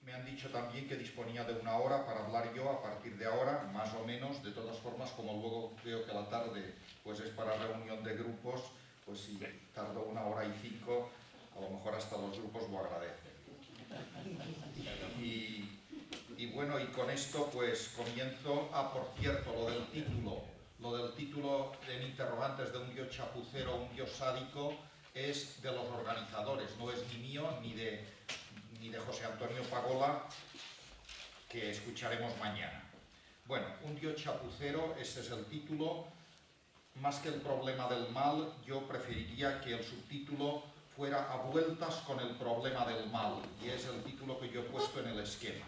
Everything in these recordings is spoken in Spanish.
Me han dicho también que disponía de 1 hora para hablar yo a partir de ahora, más o menos. De todas formas, como luego veo que la tarde pues es para reunión de grupos, pues si tardo 1 hora y 5, a lo mejor hasta los grupos lo agradecen. Y bueno, y con esto pues comienzo. Por cierto, lo del título en interrogantes de un dios chapucero o un dios sádico es de los organizadores, no es ni mío ni de José Antonio Pagola, que escucharemos mañana. Bueno, un dios chapucero, ese es el título. Más que el problema del mal, yo preferiría que el subtítulo fuera A vueltas con el problema del mal, y es el título que yo he puesto en el esquema.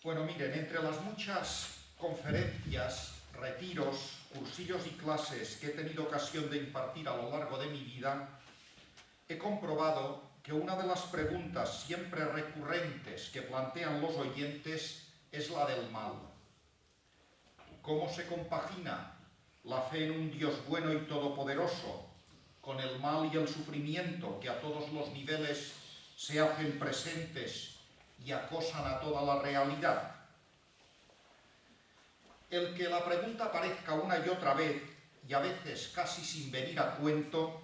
Bueno, miren, entre las muchas conferencias, retiros, cursillos y clases que he tenido ocasión de impartir a lo largo de mi vida, he comprobado que una de las preguntas siempre recurrentes que plantean los oyentes es la del mal. ¿Cómo se compagina la fe en un Dios bueno y todopoderoso con el mal y el sufrimiento que a todos los niveles se hacen presentes y acosan a toda la realidad? El que la pregunta aparezca una y otra vez, y a veces casi sin venir a cuento,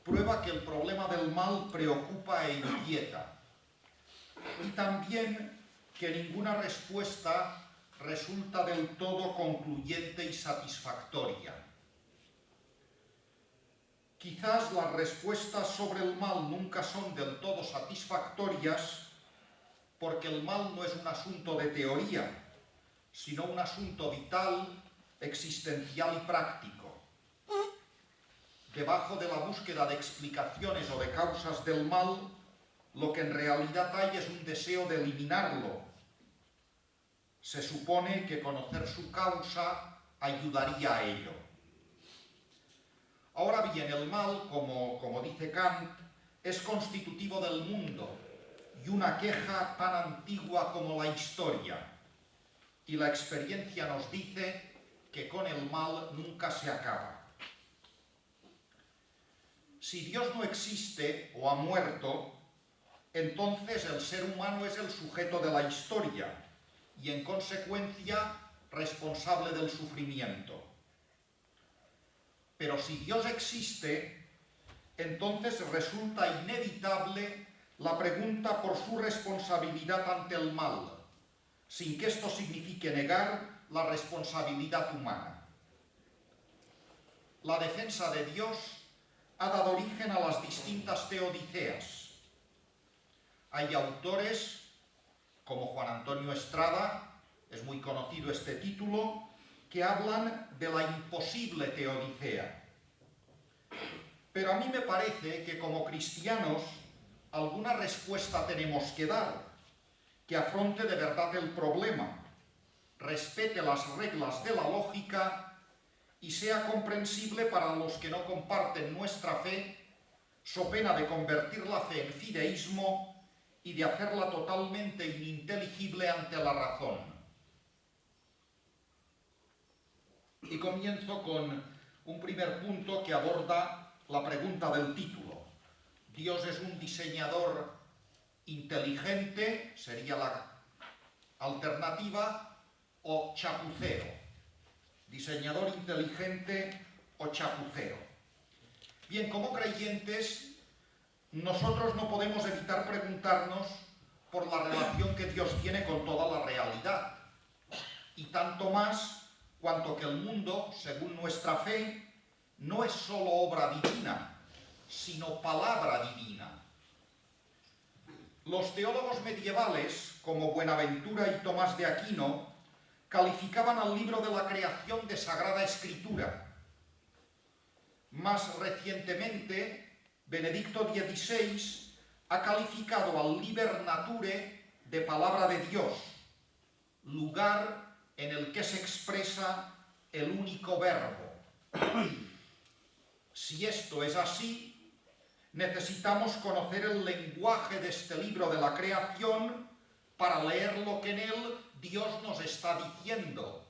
prueba que el problema del mal preocupa e inquieta, y también que ninguna respuesta resulta del todo concluyente y satisfactoria. Quizás las respuestas sobre el mal nunca son del todo satisfactorias, porque el mal no es un asunto de teoría, sino un asunto vital, existencial y práctico. Debajo de la búsqueda de explicaciones o de causas del mal, lo que en realidad hay es un deseo de eliminarlo. Se supone que conocer su causa ayudaría a ello. Ahora bien, el mal, como dice Kant, es constitutivo del mundo y una queja tan antigua como la historia. Y la experiencia nos dice que con el mal nunca se acaba. Si Dios no existe o ha muerto, entonces el ser humano es el sujeto de la historia y, en consecuencia, responsable del sufrimiento. Pero si Dios existe, entonces resulta inevitable la pregunta por su responsabilidad ante el mal, sin que esto signifique negar la responsabilidad humana. La defensa de Dios ha dado origen a las distintas teodiceas. Hay autores como Juan Antonio Estrada, es muy conocido este título, que hablan de la imposible teodicea. Pero a mí me parece que como cristianos alguna respuesta tenemos que dar, que afronte de verdad el problema, respete las reglas de la lógica y sea comprensible para los que no comparten nuestra fe, so pena de convertir la fe en fideísmo y de hacerla totalmente ininteligible ante la razón. Y comienzo con un primer punto que aborda la pregunta del título. ¿Dios es un diseñador inteligente? Sería la alternativa, o chapucero. Diseñador inteligente o chapucero. Bien, como creyentes, nosotros no podemos evitar preguntarnos por la relación que Dios tiene con toda la realidad, y tanto más cuanto que el mundo, según nuestra fe, no es solo obra divina, sino palabra divina. Los teólogos medievales, como Buenaventura y Tomás de Aquino, calificaban al libro de la creación de Sagrada Escritura. Más recientemente, Benedicto XVI ha calificado al Liber Nature de palabra de Dios, lugar en el que se expresa el único verbo. Si esto es así, necesitamos conocer el lenguaje de este libro de la creación para leer lo que en él Dios nos está diciendo,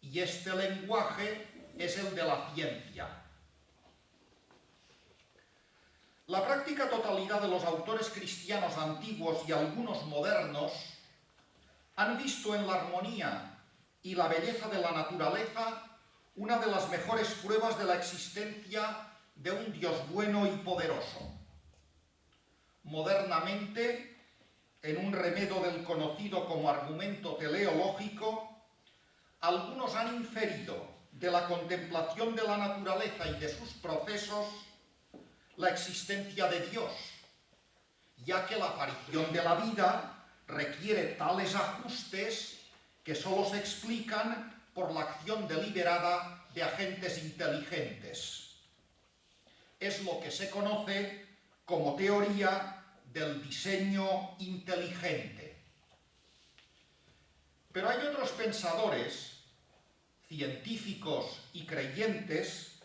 y este lenguaje es el de la ciencia. La práctica totalidad de los autores cristianos antiguos y algunos modernos han visto en la armonía y la belleza de la naturaleza una de las mejores pruebas de la existencia de un Dios bueno y poderoso. Modernamente, en un remedio del conocido como argumento teleológico, algunos han inferido de la contemplación de la naturaleza y de sus procesos la existencia de Dios, ya que la aparición de la vida requiere tales ajustes que solo se explican por la acción deliberada de agentes inteligentes. Es lo que se conoce como teoría del diseño inteligente. Pero hay otros pensadores, científicos y creyentes,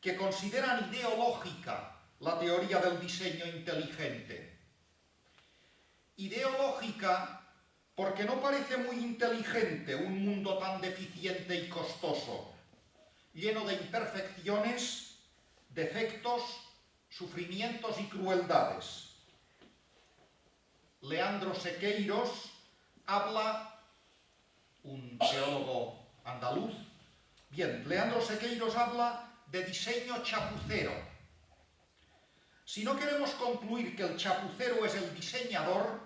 que consideran ideológica la teoría del diseño inteligente. Ideológica porque no parece muy inteligente un mundo tan deficiente y costoso, lleno de imperfecciones, defectos, sufrimientos y crueldades. Leandro Sequeiros habla, un teólogo andaluz, Leandro Sequeiros habla de diseño chapucero. Si no queremos concluir que el chapucero es el diseñador,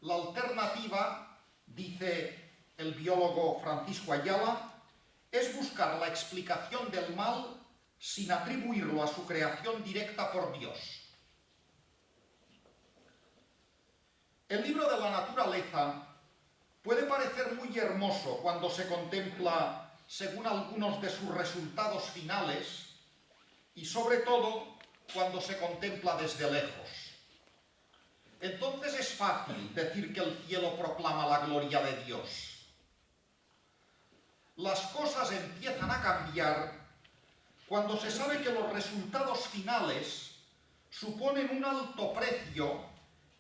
la alternativa, dice el biólogo Francisco Ayala, es buscar la explicación del mal sin atribuirlo a su creación directa por Dios. El libro de la naturaleza puede parecer muy hermoso cuando se contempla según algunos de sus resultados finales y sobre todo cuando se contempla desde lejos. Entonces es fácil decir que el cielo proclama la gloria de Dios. Las cosas empiezan a cambiar cuando se sabe que los resultados finales suponen un alto precio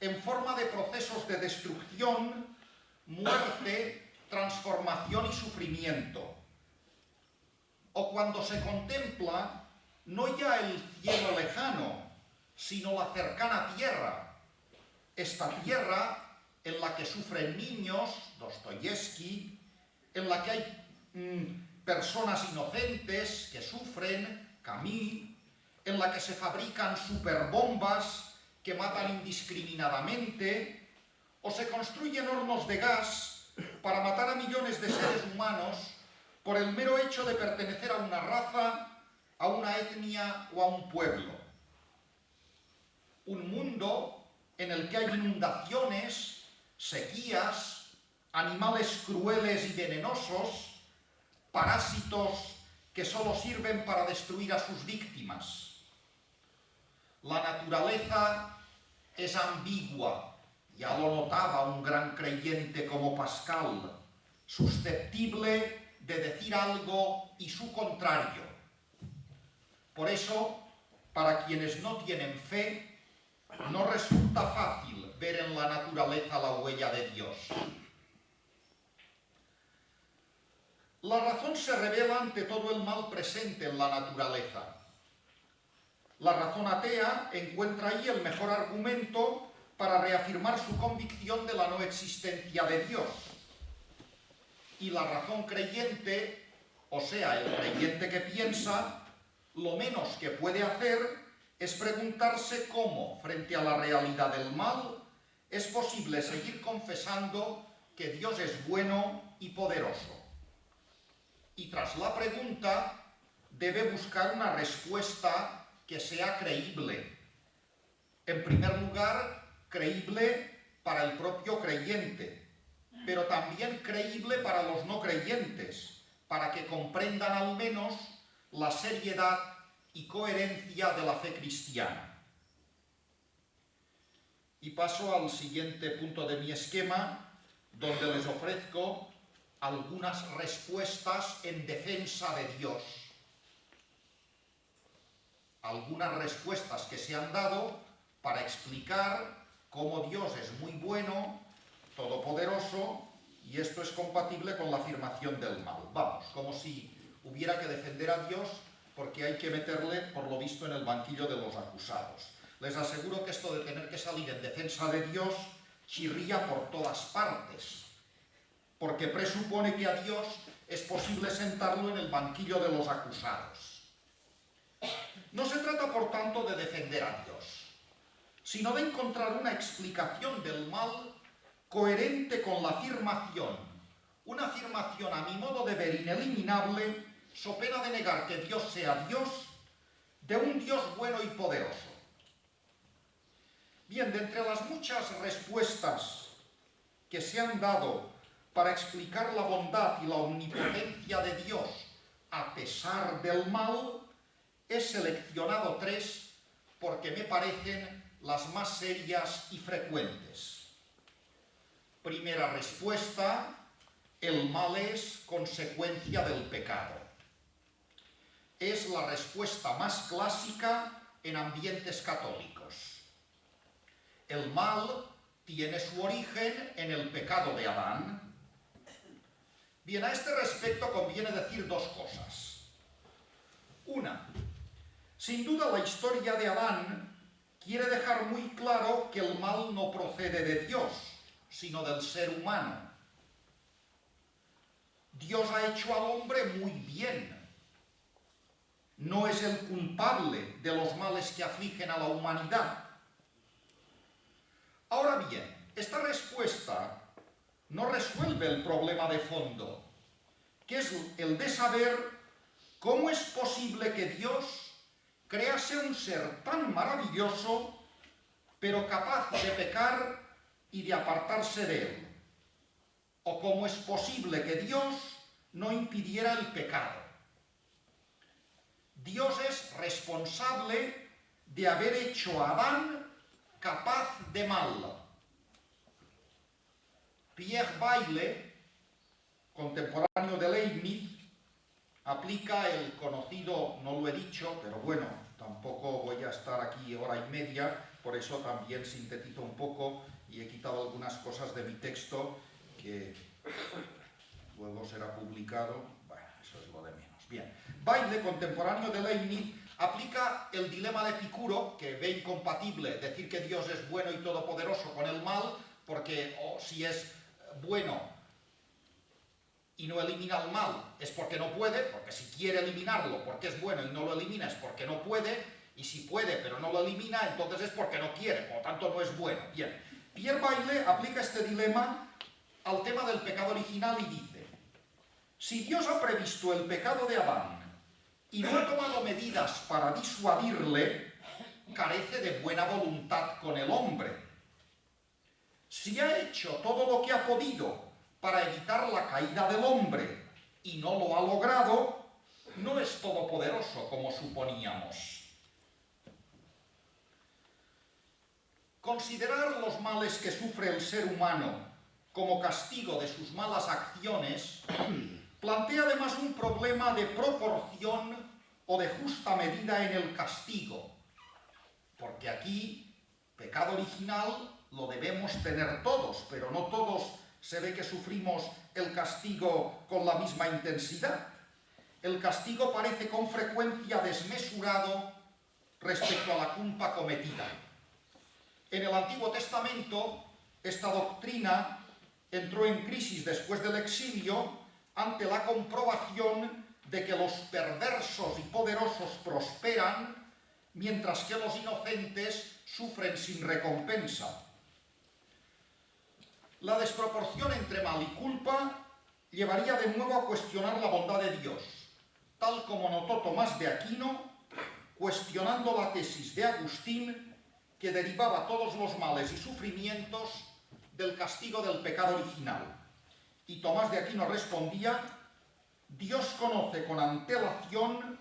en forma de procesos de destrucción, muerte, transformación y sufrimiento. O cuando se contempla no ya el cielo lejano, sino la cercana tierra. Esta tierra en la que sufren niños, Dostoyevsky, en la que hay personas inocentes que sufren, Camus, en la que se fabrican superbombas que matan indiscriminadamente, o se construyen hornos de gas para matar a millones de seres humanos por el mero hecho de pertenecer a una raza, a una etnia o a un pueblo. Un mundo en el que hay inundaciones, sequías, animales crueles y venenosos, parásitos que solo sirven para destruir a sus víctimas. La naturaleza es ambigua, ya lo notaba un gran creyente como Pascal, susceptible de decir algo y su contrario. Por eso, para quienes no tienen fe, no resulta fácil ver en la naturaleza la huella de Dios. La razón se revela ante todo el mal presente en la naturaleza. La razón atea encuentra ahí el mejor argumento para reafirmar su convicción de la no existencia de Dios. Y la razón creyente, o sea, el creyente que piensa, lo menos que puede hacer es preguntarse cómo, frente a la realidad del mal, es posible seguir confesando que Dios es bueno y poderoso. Y tras la pregunta, debe buscar una respuesta que sea creíble. En primer lugar, creíble para el propio creyente, pero también creíble para los no creyentes, para que comprendan al menos la seriedad y coherencia de la fe cristiana. Y paso al siguiente punto de mi esquema, donde les ofrezco algunas respuestas en defensa de Dios. Algunas respuestas que se han dado para explicar cómo Dios es muy bueno, todopoderoso, y esto es compatible con la afirmación del mal. Vamos, como si hubiera que defender a Dios porque hay que meterle, por lo visto, en el banquillo de los acusados. Les aseguro que esto de tener que salir en defensa de Dios chirría por todas partes, porque presupone que a Dios es posible sentarlo en el banquillo de los acusados. No se trata, por tanto, de defender a Dios, sino de encontrar una explicación del mal coherente con la afirmación, una afirmación a mi modo de ver ineliminable, so pena de negar que Dios sea Dios, de un Dios bueno y poderoso. Bien, de entre las muchas respuestas que se han dado para explicar la bondad y la omnipotencia de Dios a pesar del mal, he seleccionado 3 porque me parecen las más serias y frecuentes. Primera respuesta: el mal es consecuencia del pecado. Es la respuesta más clásica en ambientes católicos. El mal tiene su origen en el pecado de Adán. Bien, a este respecto conviene decir 2 cosas. Una, sin duda la historia de Adán quiere dejar muy claro que el mal no procede de Dios, sino del ser humano. Dios ha hecho al hombre muy bien. No es el culpable de los males que afligen a la humanidad. Ahora bien, esta respuesta no resuelve el problema de fondo, que es el de saber cómo es posible que Dios crease un ser tan maravilloso, pero capaz de pecar y de apartarse de él. O cómo es posible que Dios no impidiera el pecado. Dios es responsable de haber hecho a Adán capaz de mal. Pierre Bayle, contemporáneo de Leibniz, aplica el conocido, no lo he dicho, pero bueno, tampoco voy a estar aquí hora y media, por eso también sintetizo un poco y he quitado algunas cosas de mi texto que luego será publicado. Bueno, eso es lo de menos. Bien, Bayle, contemporáneo de Leibniz, aplica el dilema de Epicuro, que ve incompatible decir que Dios es bueno y todopoderoso con el mal, porque si es bueno y no elimina el mal es porque no puede, porque si quiere eliminarlo porque es bueno y no lo elimina es porque no puede, y si puede pero no lo elimina entonces es porque no quiere, por lo tanto no es bueno. Bien, Pierre Bayle aplica este dilema al tema del pecado original y dice: si Dios ha previsto el pecado de Adán y no ha tomado medidas para disuadirle, carece de buena voluntad con el hombre. Si ha hecho todo lo que ha podido para evitar la caída del hombre y no lo ha logrado, no es todopoderoso como suponíamos. Considerar los males que sufre el ser humano como castigo de sus malas acciones plantea además un problema de proporción o de justa medida en el castigo, porque aquí, pecado original lo debemos tener todos, pero no todos se ve que sufrimos el castigo con la misma intensidad. El castigo parece con frecuencia desmesurado respecto a la culpa cometida. En el Antiguo Testamento, esta doctrina entró en crisis después del exilio ante la comprobación de que los perversos y poderosos prosperan, mientras que los inocentes sufren sin recompensa. La desproporción entre mal y culpa llevaría de nuevo a cuestionar la bondad de Dios, tal como notó Tomás de Aquino, cuestionando la tesis de Agustín, que derivaba todos los males y sufrimientos del castigo del pecado original. Y Tomás de Aquino respondía: Dios conoce con antelación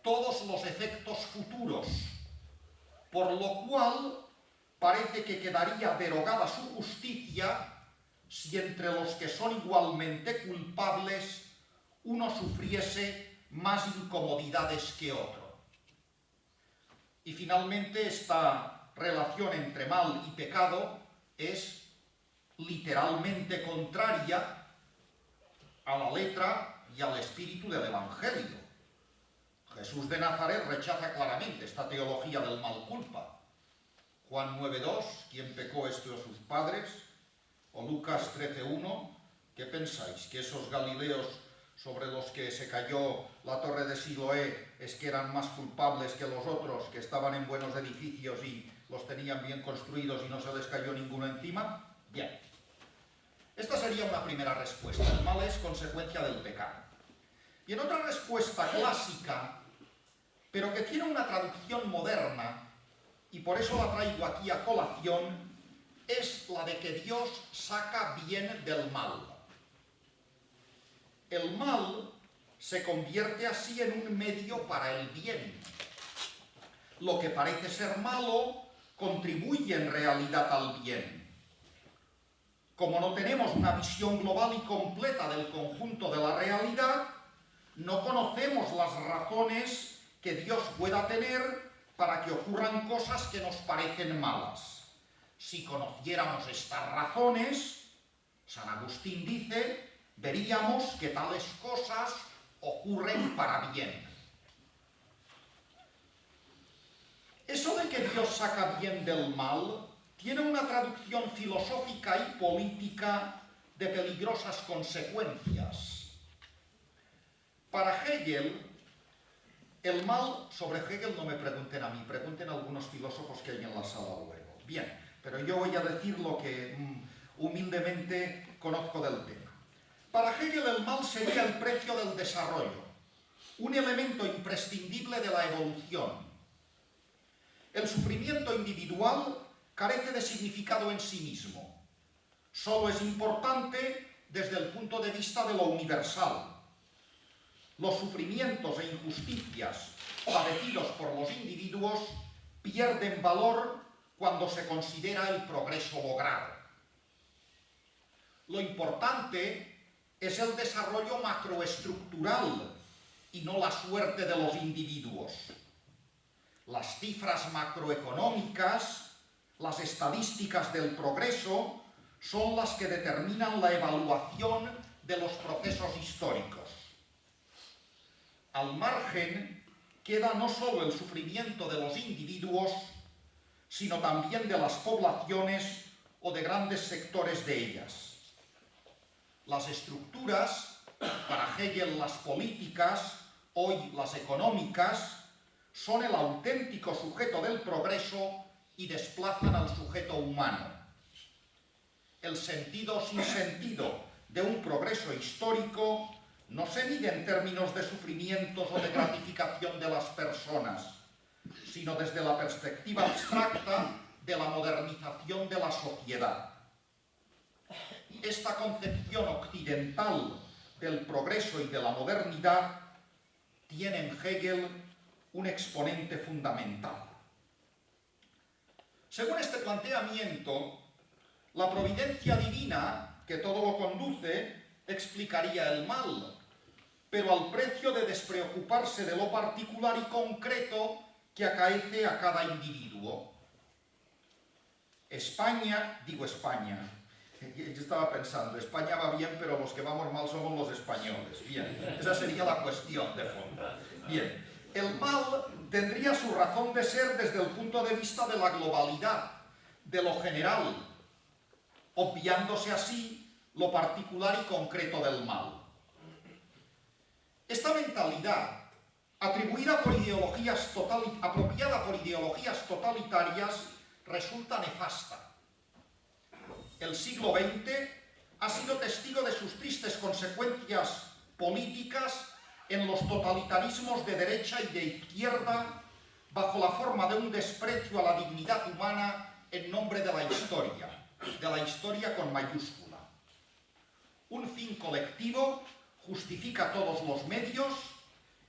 todos los efectos futuros, por lo cual parece que quedaría derogada su justicia si entre los que son igualmente culpables uno sufriese más incomodidades que otro. Y finalmente esta relación entre mal y pecado es literalmente contraria a la letra y al espíritu del Evangelio. Jesús de Nazaret rechaza claramente esta teología del mal culpa. Juan 9:2, ¿quién pecó, este o sus padres? O Lucas 13:1, ¿qué pensáis? ¿Que esos galileos sobre los que se cayó la torre de Siloé es que eran más culpables que los otros, que estaban en buenos edificios y los tenían bien construidos y no se les cayó ninguno encima? Bien. Esta sería una primera respuesta. El mal es consecuencia del pecado. Y en otra respuesta clásica, pero que tiene una traducción moderna, y por eso la traigo aquí a colación, es la de que Dios saca bien del mal. El mal se convierte así en un medio para el bien. Lo que parece ser malo contribuye en realidad al bien. Como no tenemos una visión global y completa del conjunto de la realidad, no conocemos las razones que Dios pueda tener para que ocurran cosas que nos parecen malas. Si conociéramos estas razones, San Agustín dice, veríamos que tales cosas ocurren para bien. Eso de que Dios saca bien del mal tiene una traducción filosófica y política de peligrosas consecuencias. Para Hegel, el mal, sobre Hegel no me pregunten a mí, pregunten a algunos filósofos que hay en la sala luego. Bien, pero yo voy a decir lo que humildemente conozco del tema. Para Hegel el mal sería el precio del desarrollo, un elemento imprescindible de la evolución. El sufrimiento individual carece de significado en sí mismo. Solo es importante desde el punto de vista de lo universal. Los sufrimientos e injusticias padecidos por los individuos pierden valor cuando se considera el progreso logrado. Lo importante es el desarrollo macroestructural y no la suerte de los individuos. Las cifras macroeconómicas, las estadísticas del progreso, son las que determinan la evaluación de los procesos históricos. Al margen queda no solo el sufrimiento de los individuos, sino también de las poblaciones o de grandes sectores de ellas. Las estructuras, para Hegel las políticas, hoy las económicas, son el auténtico sujeto del progreso y desplazan al sujeto humano. El sentido sin sentido de un progreso histórico no se mide en términos de sufrimientos o de gratificación de las personas, sino desde la perspectiva abstracta de la modernización de la sociedad. Esta concepción occidental del progreso y de la modernidad tiene en Hegel un exponente fundamental. Según este planteamiento, la providencia divina, que todo lo conduce, explicaría el mal, pero al precio de despreocuparse de lo particular y concreto que acaece a cada individuo. España, yo estaba pensando, España va bien, pero los que vamos mal somos los españoles. Bien, esa sería la cuestión de fondo. Bien, el mal tendría su razón de ser desde el punto de vista de la globalidad, de lo general, obviándose así lo particular y concreto del mal. Esta mentalidad, apropiada por ideologías totalitarias, resulta nefasta. El siglo XX ha sido testigo de sus tristes consecuencias políticas en los totalitarismos de derecha y de izquierda, bajo la forma de un desprecio a la dignidad humana en nombre de la historia con mayúscula. Un fin colectivo justifica todos los medios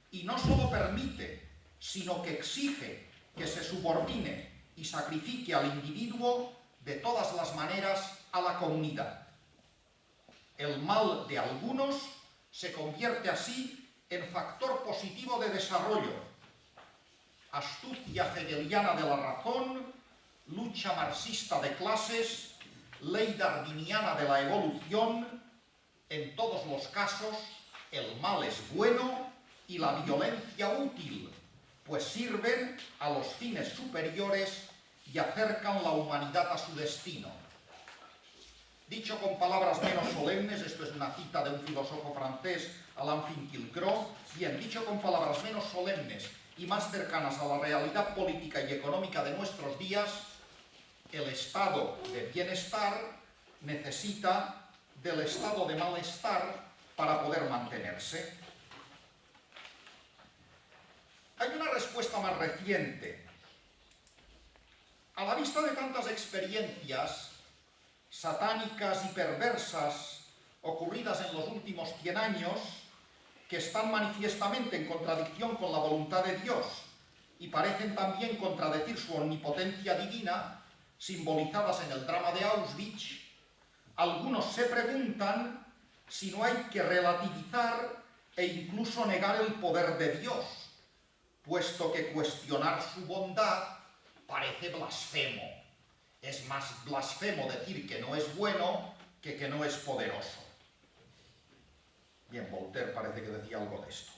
y no solo permite, sino que exige que se subordine y sacrifique al individuo de todas las maneras a la comunidad. El mal de algunos se convierte así en factor positivo de desarrollo. Astucia hegeliana de la razón, lucha marxista de clases, ley darwiniana de la evolución. En todos los casos, el mal es bueno y la violencia útil, pues sirven a los fines superiores y acercan la humanidad a su destino. Dicho con palabras menos solemnes, esto es una cita de un filósofo francés, Alain Finkielkraut, bien, dicho con palabras menos solemnes y más cercanas a la realidad política y económica de nuestros días, el estado de bienestar necesita del estado de malestar para poder mantenerse. Hay una respuesta más reciente. A la vista de tantas experiencias satánicas y perversas ocurridas en los últimos 100 años, que están manifiestamente en contradicción con la voluntad de Dios y parecen también contradecir su omnipotencia divina, simbolizadas en el drama de Auschwitz, algunos se preguntan si no hay que relativizar e incluso negar el poder de Dios, puesto que cuestionar su bondad parece blasfemo. Es más blasfemo decir que no es bueno que no es poderoso. Bien, Voltaire parece que decía algo de esto.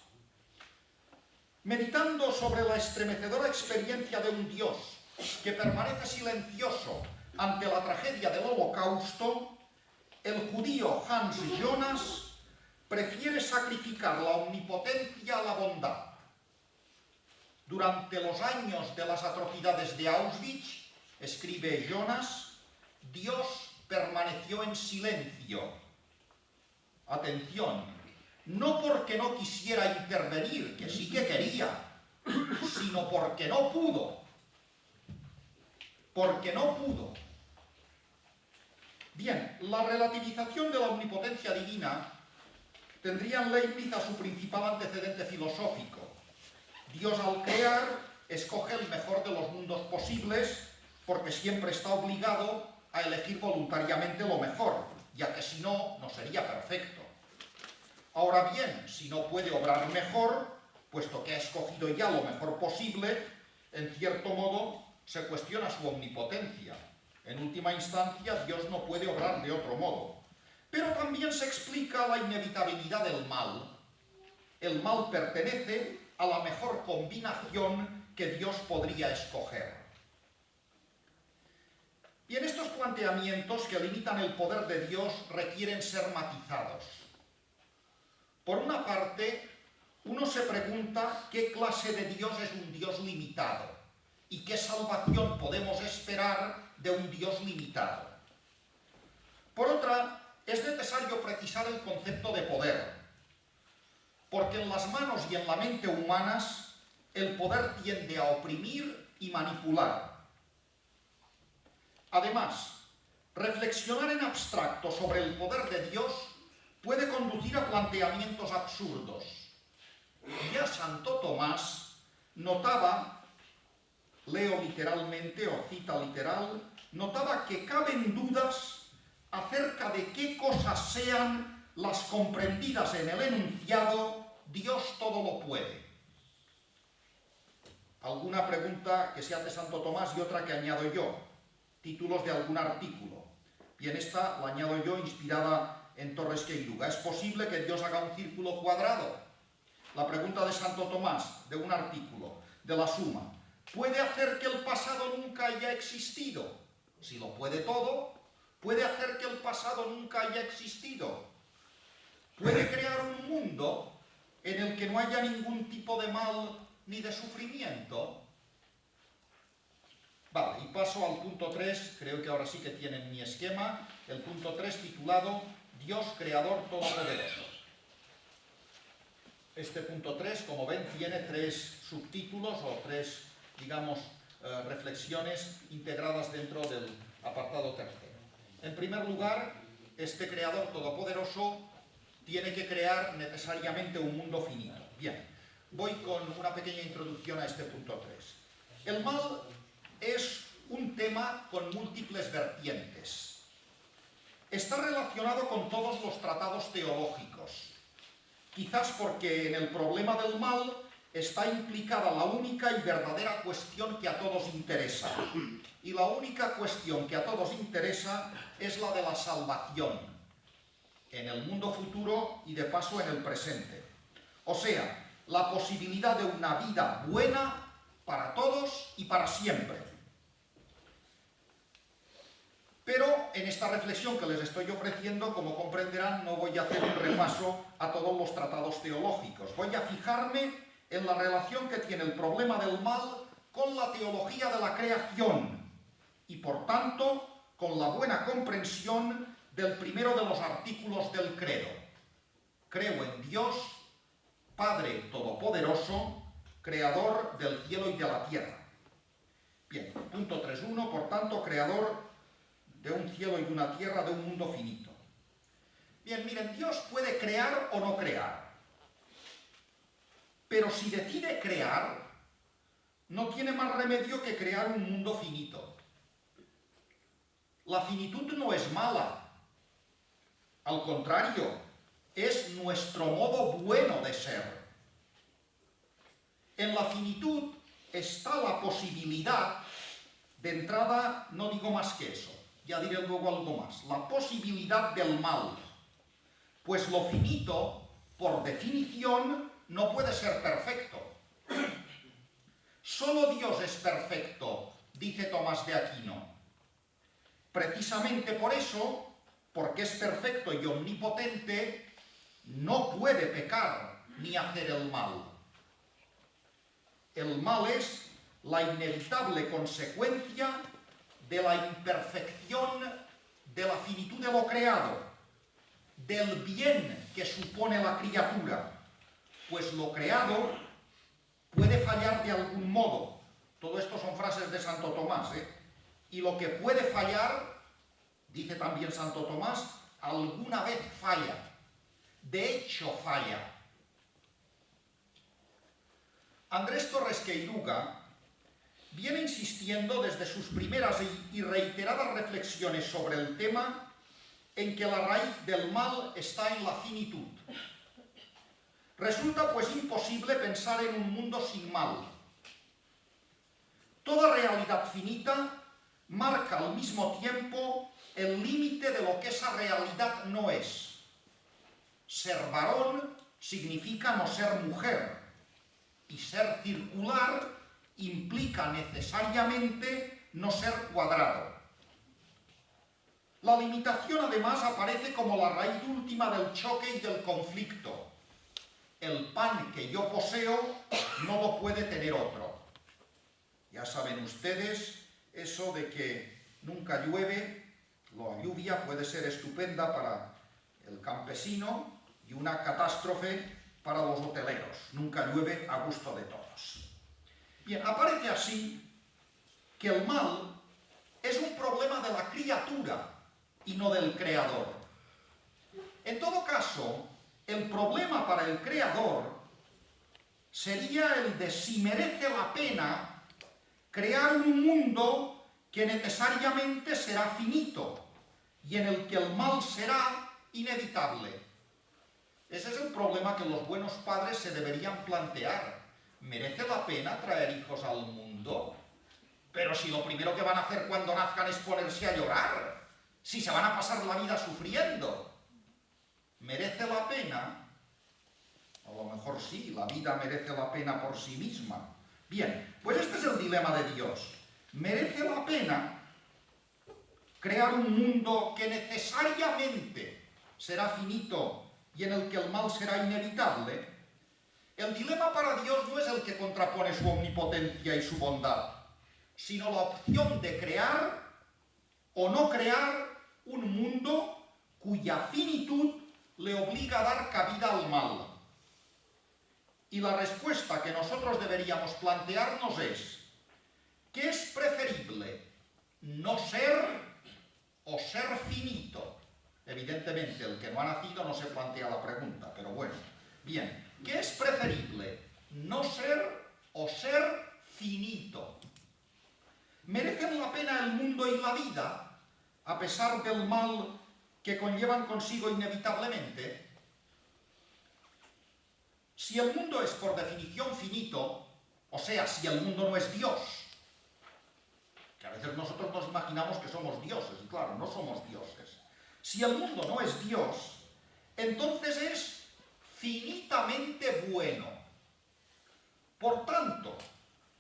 Meditando sobre la estremecedora experiencia de un Dios que permanece silencioso ante la tragedia del Holocausto, el judío Hans Jonas prefiere sacrificar la omnipotencia a la bondad. Durante los años de las atrocidades de Auschwitz, escribe Jonas, Dios permaneció en silencio. Atención, no porque no quisiera intervenir, que sí que quería, sino porque no pudo. Porque no pudo. Bien, la relativización de la omnipotencia divina tendría en Leibniz a su principal antecedente filosófico. Dios al crear escoge el mejor de los mundos posibles porque siempre está obligado a elegir voluntariamente lo mejor, ya que si no, no sería perfecto. Ahora bien, si no puede obrar mejor, puesto que ha escogido ya lo mejor posible, en cierto modo se cuestiona su omnipotencia. En última instancia, Dios no puede obrar de otro modo. Pero también se explica la inevitabilidad del mal. El mal pertenece a la mejor combinación que Dios podría escoger. Bien, estos planteamientos que limitan el poder de Dios requieren ser matizados. Por una parte, uno se pregunta qué clase de Dios es un Dios limitado y qué salvación podemos esperar de un Dios limitado. Por otra, es necesario precisar el concepto de poder, porque en las manos y en la mente humanas el poder tiende a oprimir y manipular. Además, reflexionar en abstracto sobre el poder de Dios puede conducir a planteamientos absurdos. Ya Santo Tomás notaba, leo literalmente o cita literal, notaba que caben dudas acerca de qué cosas sean las comprendidas en el enunciado Dios todo lo puede. Alguna pregunta que se hace Santo Tomás y otra que añado yo. Títulos de algún artículo. Bien, esta la añado yo inspirada en Torres Queiruga. ¿Es posible que Dios haga un círculo cuadrado? La pregunta de Santo Tomás, de un artículo, de la Suma. ¿Puede hacer que el pasado nunca haya existido? Si lo puede todo, ¿puede hacer que el pasado nunca haya existido? ¿Puede crear un mundo en el que no haya ningún tipo de mal ni de sufrimiento? Vale, y paso al punto 3, creo que ahora sí que tienen mi esquema, el punto 3 titulado Dios Creador Todopoderoso. Este punto 3, como ven, tiene 3 subtítulos o 3, digamos, reflexiones integradas dentro del apartado tercero. En primer lugar, este Creador Todopoderoso tiene que crear necesariamente un mundo finito. Bien, voy con una pequeña introducción a este punto 3. El mal es un tema con múltiples vertientes. Está relacionado con todos los tratados teológicos, quizás porque en el problema del mal está implicada la única y verdadera cuestión que a todos interesa. Y la única cuestión que a todos interesa es la de la salvación, en el mundo futuro y de paso en el presente. O sea, la posibilidad de una vida buena para todos y para siempre. Pero en esta reflexión que les estoy ofreciendo, como comprenderán, no voy a hacer un repaso a todos los tratados teológicos. Voy a fijarme en la relación que tiene el problema del mal con la teología de la creación y, por tanto, con la buena comprensión del primero de los artículos del credo. Creo en Dios, Padre Todopoderoso, Creador del cielo y de la tierra. Bien, punto 3.1, por tanto, Creador de un cielo y de una tierra, de un mundo finito. Bien, miren, Dios puede crear o no crear. Pero si decide crear, no tiene más remedio que crear un mundo finito. La finitud no es mala. Al contrario, es nuestro modo bueno de ser. En la finitud está la posibilidad, de entrada, no digo más que eso, ya diré luego algo más, la posibilidad del mal. Pues lo finito, por definición, no puede ser perfecto. Solo Dios es perfecto, dice Tomás de Aquino. Precisamente por eso, porque es perfecto y omnipotente, no puede pecar ni hacer el mal. El mal es la inevitable consecuencia de la imperfección de la finitud de lo creado, del bien que supone la criatura, pues lo creado puede fallar de algún modo. Todo esto son frases de Santo Tomás, Y lo que puede fallar, dice también Santo Tomás, alguna vez falla. De hecho falla. Andrés Torres Queiruga viene insistiendo desde sus primeras y reiteradas reflexiones sobre el tema en que la raíz del mal está en la finitud. Resulta pues imposible pensar en un mundo sin mal. Toda realidad finita marca al mismo tiempo el límite de lo que esa realidad no es. Ser varón significa no ser mujer, y ser circular implica necesariamente no ser cuadrado. La limitación además aparece como la raíz última del choque y del conflicto. El pan que yo poseo no lo puede tener otro. Ya saben ustedes eso de que nunca llueve, la lluvia puede ser estupenda para el campesino y una catástrofe para los hoteleros. Nunca llueve a gusto de todos. Bien, aparece así que el mal es un problema de la criatura y no del creador. En todo caso, el problema para el creador sería el de si merece la pena crear un mundo que necesariamente será finito y en el que el mal será inevitable. Ese es el problema que los buenos padres se deberían plantear. ¿Merece la pena traer hijos al mundo? Pero si lo primero que van a hacer cuando nazcan es ponerse a llorar, si se van a pasar la vida sufriendo. ¿Merece la pena? A lo mejor sí, la vida merece la pena por sí misma. Bien, pues este es el dilema de Dios. ¿Merece la pena crear un mundo que necesariamente será finito y en el que el mal será inevitable? El dilema para Dios no es el que contrapone su omnipotencia y su bondad, sino la opción de crear o no crear un mundo cuya finitud le obliga a dar cabida al mal. Y la respuesta que nosotros deberíamos plantearnos es: ¿qué es preferible? ¿No ser o ser finito? Evidentemente, el que no ha nacido no se plantea la pregunta, pero bueno. Bien, ¿qué es preferible? ¿No ser o ser finito? ¿Merecen la pena el mundo y la vida, a pesar del mal que conllevan consigo inevitablemente? Si el mundo es por definición finito, o sea, si el mundo no es Dios, que a veces nosotros nos imaginamos que somos dioses, y claro, no somos dioses. Si el mundo no es Dios, entonces es finitamente bueno. Por tanto,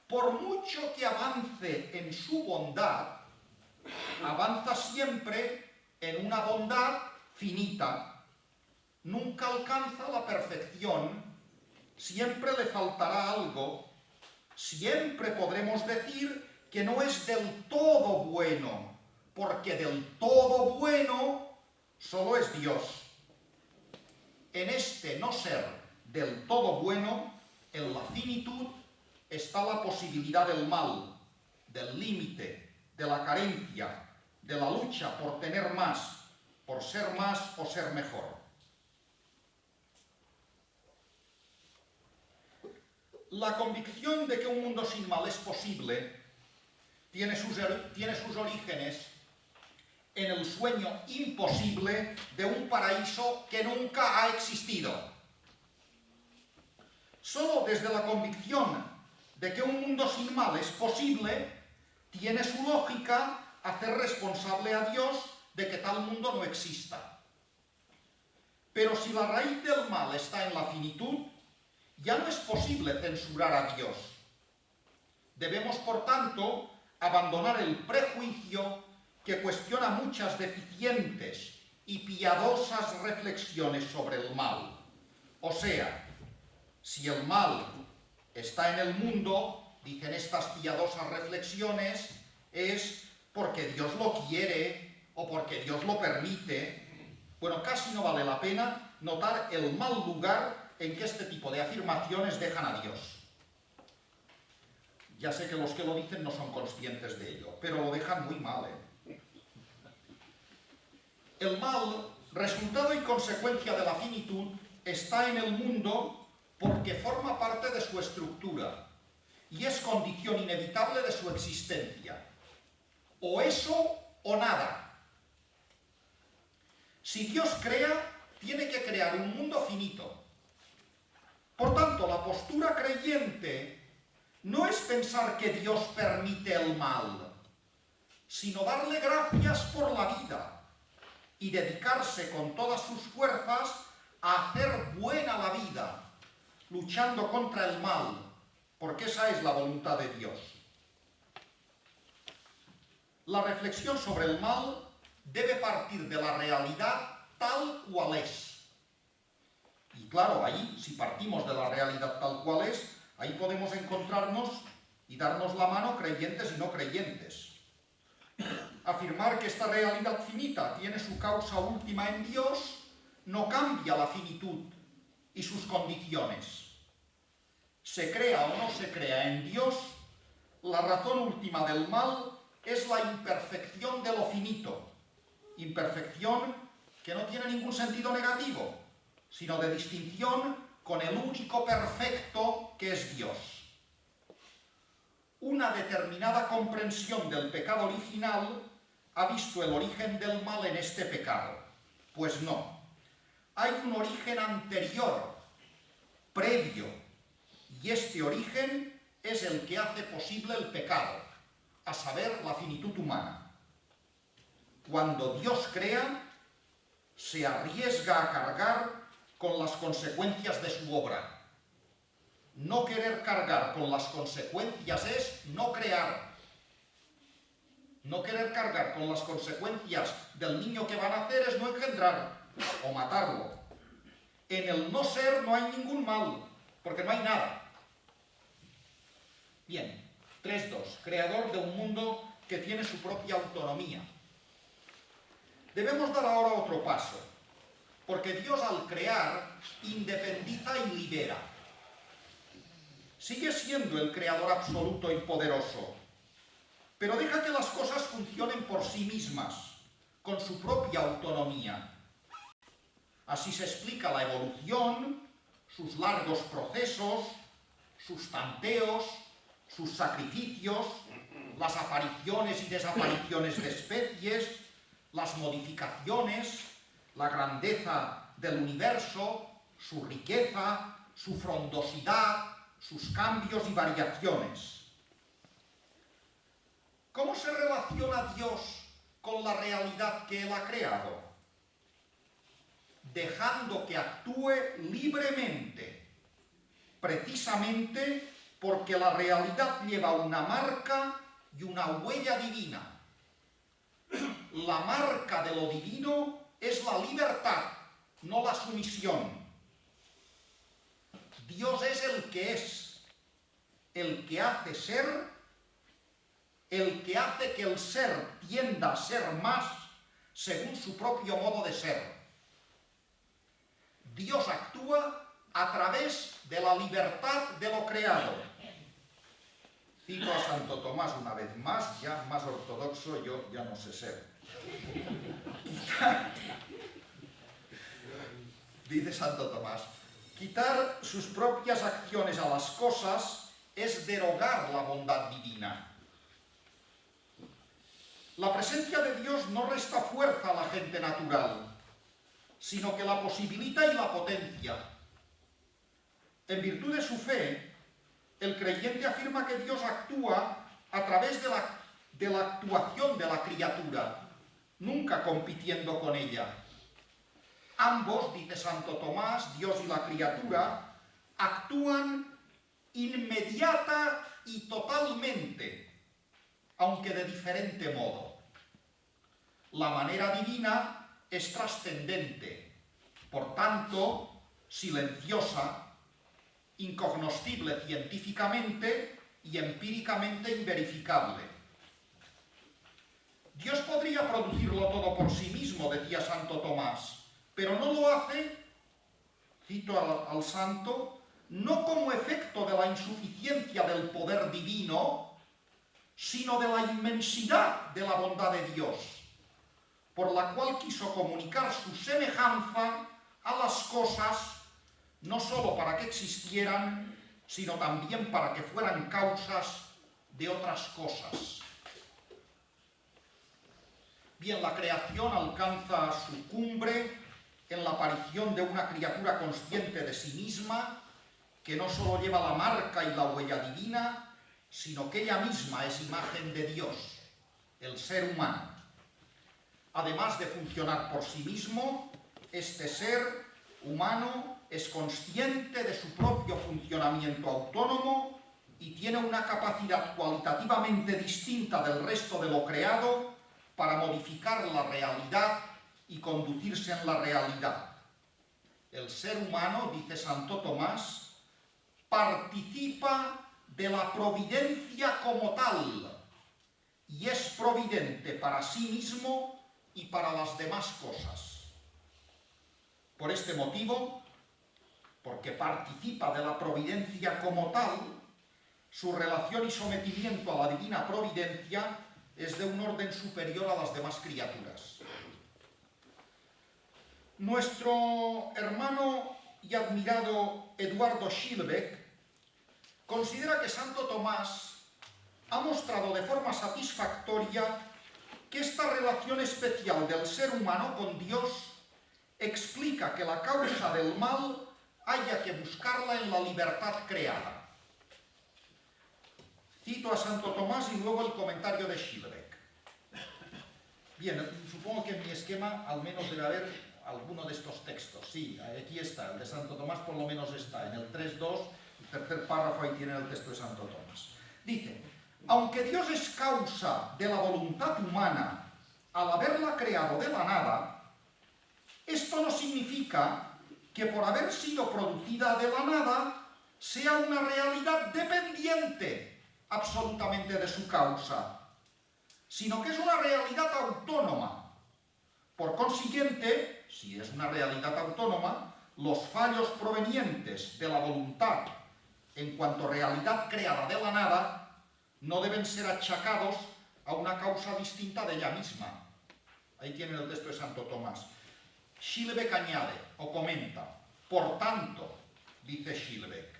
por mucho que avance en su bondad, avanza siempre en una bondad finita. Nunca alcanza la perfección, siempre le faltará algo, siempre podremos decir que no es del todo bueno, porque del todo bueno solo es Dios. En este no ser del todo bueno, en la finitud, está la posibilidad del mal, del límite, de la carencia, de la lucha por tener más, por ser más o ser mejor. La convicción de que un mundo sin mal es posible tiene sus orígenes en el sueño imposible de un paraíso que nunca ha existido. Solo desde la convicción de que un mundo sin mal es posible, tiene su lógica hacer responsable a Dios de que tal mundo no exista. Pero si la raíz del mal está en la finitud, ya no es posible censurar a Dios. Debemos, por tanto, abandonar el prejuicio que cuestiona muchas deficientes y piadosas reflexiones sobre el mal. O sea, si el mal está en el mundo, dicen estas piadosas reflexiones, es porque Dios lo quiere o porque Dios lo permite. Bueno, casi no vale la pena notar el mal lugar en que este tipo de afirmaciones dejan a Dios. Ya sé que los que lo dicen no son conscientes de ello, pero lo dejan muy mal, ¿eh? El mal, resultado y consecuencia de la finitud, está en el mundo porque forma parte de su estructura y es condición inevitable de su existencia. O eso o nada. Si Dios crea, tiene que crear un mundo finito. Por tanto, la postura creyente no es pensar que Dios permite el mal, sino darle gracias por la vida y dedicarse con todas sus fuerzas a hacer buena la vida, luchando contra el mal, porque esa es la voluntad de Dios. La reflexión sobre el mal debe partir de la realidad tal cual es. Y claro, ahí, si partimos de la realidad tal cual es, ahí podemos encontrarnos y darnos la mano creyentes y no creyentes. Afirmar que esta realidad finita tiene su causa última en Dios no cambia la finitud y sus condiciones. Se crea o no se crea en Dios, la razón última del mal es la imperfección de lo finito. Imperfección que no tiene ningún sentido negativo, sino de distinción con el único perfecto que es Dios. Una determinada comprensión del pecado original ha visto el origen del mal en este pecado. Pues no. Hay un origen anterior, previo, y este origen es el que hace posible el pecado, a saber, la finitud humana. Cuando Dios crea, se arriesga a cargar con las consecuencias de su obra. No querer cargar con las consecuencias es no crear. No querer cargar con las consecuencias del niño que va a nacer es no engendrar o matarlo. En el no ser no hay ningún mal, porque no hay nada. Bien, 3.2. Creador de un mundo que tiene su propia autonomía. Debemos dar ahora otro paso, porque Dios al crear independiza y libera. Sigue siendo el creador absoluto y poderoso, pero deja que las cosas funcionen por sí mismas, con su propia autonomía. Así se explica la evolución, sus largos procesos, sus tanteos, sus sacrificios, las apariciones y desapariciones de especies, las modificaciones, la grandeza del universo, su riqueza, su frondosidad, sus cambios y variaciones. ¿Cómo se relaciona Dios con la realidad que Él ha creado? Dejando que actúe libremente, precisamente porque la realidad lleva una marca y una huella divina. La marca de lo divino es la libertad, no la sumisión. Dios es, el que hace ser, el que hace que el ser tienda a ser más según su propio modo de ser. Dios actúa a través de la libertad de lo creado. Cito a Santo Tomás una vez más, ya más ortodoxo yo ya no sé ser. Dice Santo Tomás, quitar sus propias acciones a las cosas es derogar la bondad divina. La presencia de Dios no resta fuerza a la gente natural, sino que la posibilita y la potencia. En virtud de su fe, el creyente afirma que Dios actúa a través de la actuación de la criatura, nunca compitiendo con ella. Ambos, dice Santo Tomás, Dios y la criatura, actúan inmediata y totalmente, aunque de diferente modo. La manera divina es trascendente, por tanto, silenciosa, incognoscible científicamente y empíricamente inverificable. Dios podría producirlo todo por sí mismo, decía Santo Tomás, pero no lo hace, cito al santo, no como efecto de la insuficiencia del poder divino, sino de la inmensidad de la bondad de Dios, por la cual quiso comunicar su semejanza a las cosas, no sólo para que existieran, sino también para que fueran causas de otras cosas. Bien, la creación alcanza su cumbre en la aparición de una criatura consciente de sí misma, que no sólo lleva la marca y la huella divina, sino que ella misma es imagen de Dios, el ser humano. Además de funcionar por sí mismo, este ser humano es consciente de su propio funcionamiento autónomo y tiene una capacidad cualitativamente distinta del resto de lo creado para modificar la realidad y conducirse en la realidad. El ser humano, dice Santo Tomás, participa de la providencia como tal y es providente para sí mismo y para las demás cosas. Por este motivo, porque participa de la providencia como tal, su relación y sometimiento a la divina providencia es de un orden superior a las demás criaturas. Nuestro hermano y admirado Eduardo Schillebeck considera que Santo Tomás ha mostrado de forma satisfactoria que esta relación especial del ser humano con Dios explica que la causa del mal haya que buscarla en la libertad creada. Cito a Santo Tomás y luego el comentario de Schillebeck. Bien, supongo que en mi esquema al menos debe haber alguno de estos textos. Sí, aquí está, el de Santo Tomás por lo menos está, en el 3.2, el tercer párrafo, ahí tiene el texto de Santo Tomás. Dice, aunque Dios es causa de la voluntad humana al haberla creado de la nada, esto no significa que por haber sido producida de la nada sea una realidad dependiente absolutamente de su causa, sino que es una realidad autónoma. Por consiguiente, si es una realidad autónoma, los fallos provenientes de la voluntad en cuanto realidad creada de la nada no deben ser achacados a una causa distinta de ella misma. Ahí tienen el texto de Santo Tomás. Schillebeck añade o comenta, por tanto, dice Schillebeck,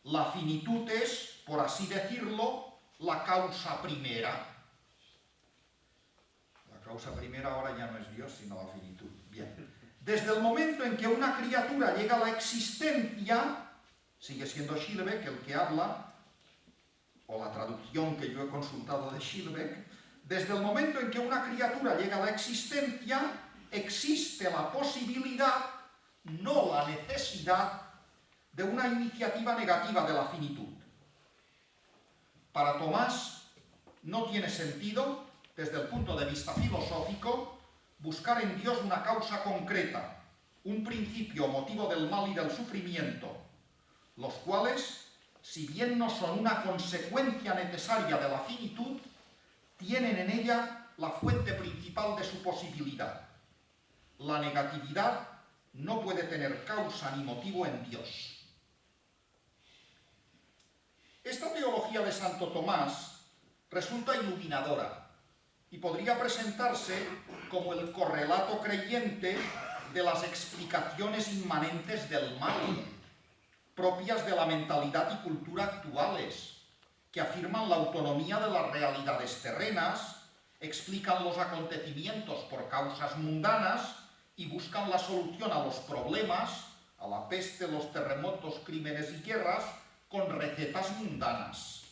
la finitud es, por así decirlo, la causa primera. La causa primera ahora ya no es Dios, sino la finitud. Bien. Desde el momento en que una criatura llega a la existencia, sigue siendo Schillebeck el que habla, o la traducción que yo he consultado de Schillebeck, desde el momento en que una criatura llega a la existencia, existe la posibilidad, no la necesidad, de una iniciativa negativa de la finitud. Para Tomás no tiene sentido, desde el punto de vista filosófico, buscar en Dios una causa concreta, un principio motivo del mal y del sufrimiento, los cuales, si bien no son una consecuencia necesaria de la finitud, tienen en ella la fuente principal de su posibilidad. La negatividad no puede tener causa ni motivo en Dios. Esta teología de Santo Tomás resulta iluminadora y podría presentarse como el correlato creyente de las explicaciones inmanentes del mal, propias de la mentalidad y cultura actuales, que afirman la autonomía de las realidades terrenas, explican los acontecimientos por causas mundanas y buscan la solución a los problemas, a la peste, los terremotos, crímenes y guerras, con recetas mundanas.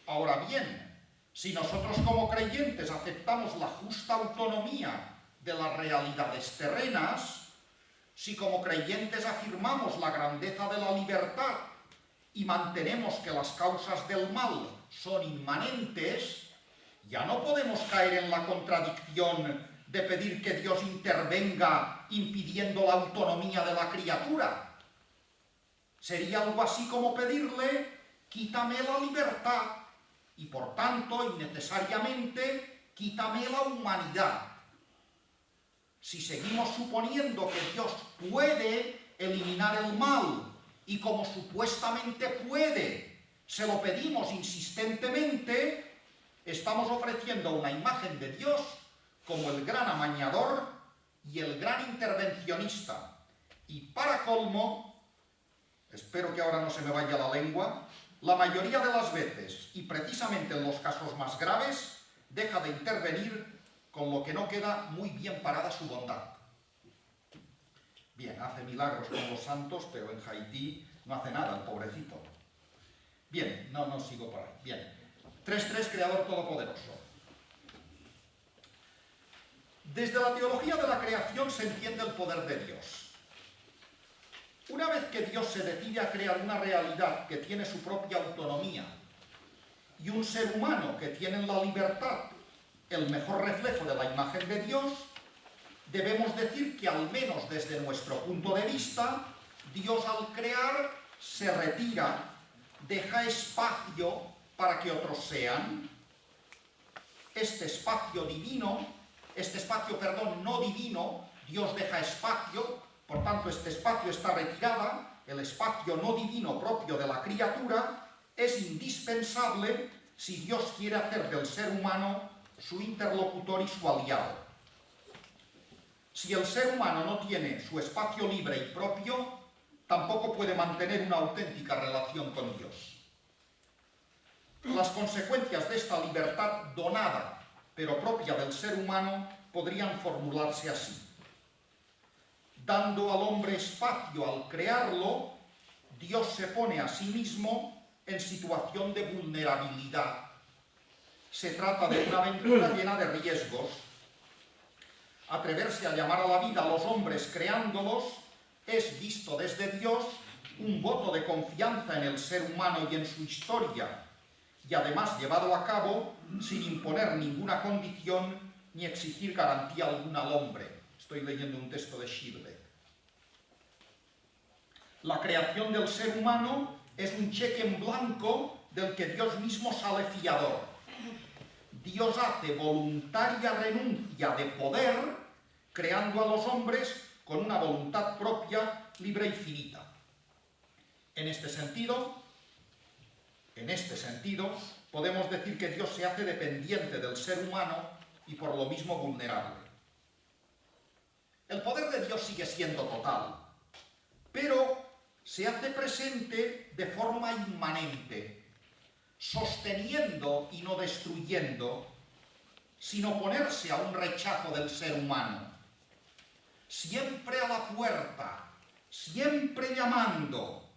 Ahora bien, si nosotros como creyentes aceptamos la justa autonomía de las realidades terrenas, si como creyentes afirmamos la grandeza de la libertad y mantenemos que las causas del mal son inmanentes, ya no podemos caer en la contradicción de pedir que Dios intervenga impidiendo la autonomía de la criatura. Sería algo así como pedirle, quítame la libertad y por tanto, innecesariamente, quítame la humanidad. Si seguimos suponiendo que Dios puede eliminar el mal y como supuestamente puede, se lo pedimos insistentemente, estamos ofreciendo una imagen de Dios como el gran amañador y el gran intervencionista. Y para colmo, espero que ahora no se me vaya la lengua, la mayoría de las veces, y precisamente en los casos más graves, deja de intervenir, con lo que no queda muy bien parada su bondad. Bien, hace milagros con los santos, pero en Haití no hace nada el pobrecito. Bien, no sigo por ahí. Bien. 3.3, Creador Todopoderoso. Desde la teología de la creación se entiende el poder de Dios. Una vez que Dios se decide a crear una realidad que tiene su propia autonomía y un ser humano que tiene en la libertad el mejor reflejo de la imagen de Dios, debemos decir que al menos desde nuestro punto de vista, Dios al crear se retira, deja espacio para que otros sean. Este espacio no divino, Dios deja espacio, por tanto este espacio está retirada, el espacio no divino propio de la criatura es indispensable si Dios quiere hacer del ser humano su interlocutor y su aliado. Si el ser humano no tiene su espacio libre y propio, tampoco puede mantener una auténtica relación con Dios. Las consecuencias de esta libertad donada, pero propia del ser humano, podrían formularse así. Dando al hombre espacio al crearlo, Dios se pone a sí mismo en situación de vulnerabilidad. Se trata de una aventura llena de riesgos. Atreverse a llamar a la vida a los hombres creándolos es, visto desde Dios, un voto de confianza en el ser humano y en su historia, y además llevado a cabo sin imponer ninguna condición ni exigir garantía alguna al hombre. Estoy leyendo un texto de Schiller. La creación del ser humano es un cheque en blanco del que Dios mismo sale fiador. Dios hace voluntaria renuncia de poder, creando a los hombres con una voluntad propia, libre y finita. En este sentido, podemos decir que Dios se hace dependiente del ser humano y por lo mismo vulnerable. El poder de Dios sigue siendo total, pero se hace presente de forma inmanente, sosteniendo y no destruyendo, sin oponerse a un rechazo del ser humano. Siempre a la puerta, siempre llamando,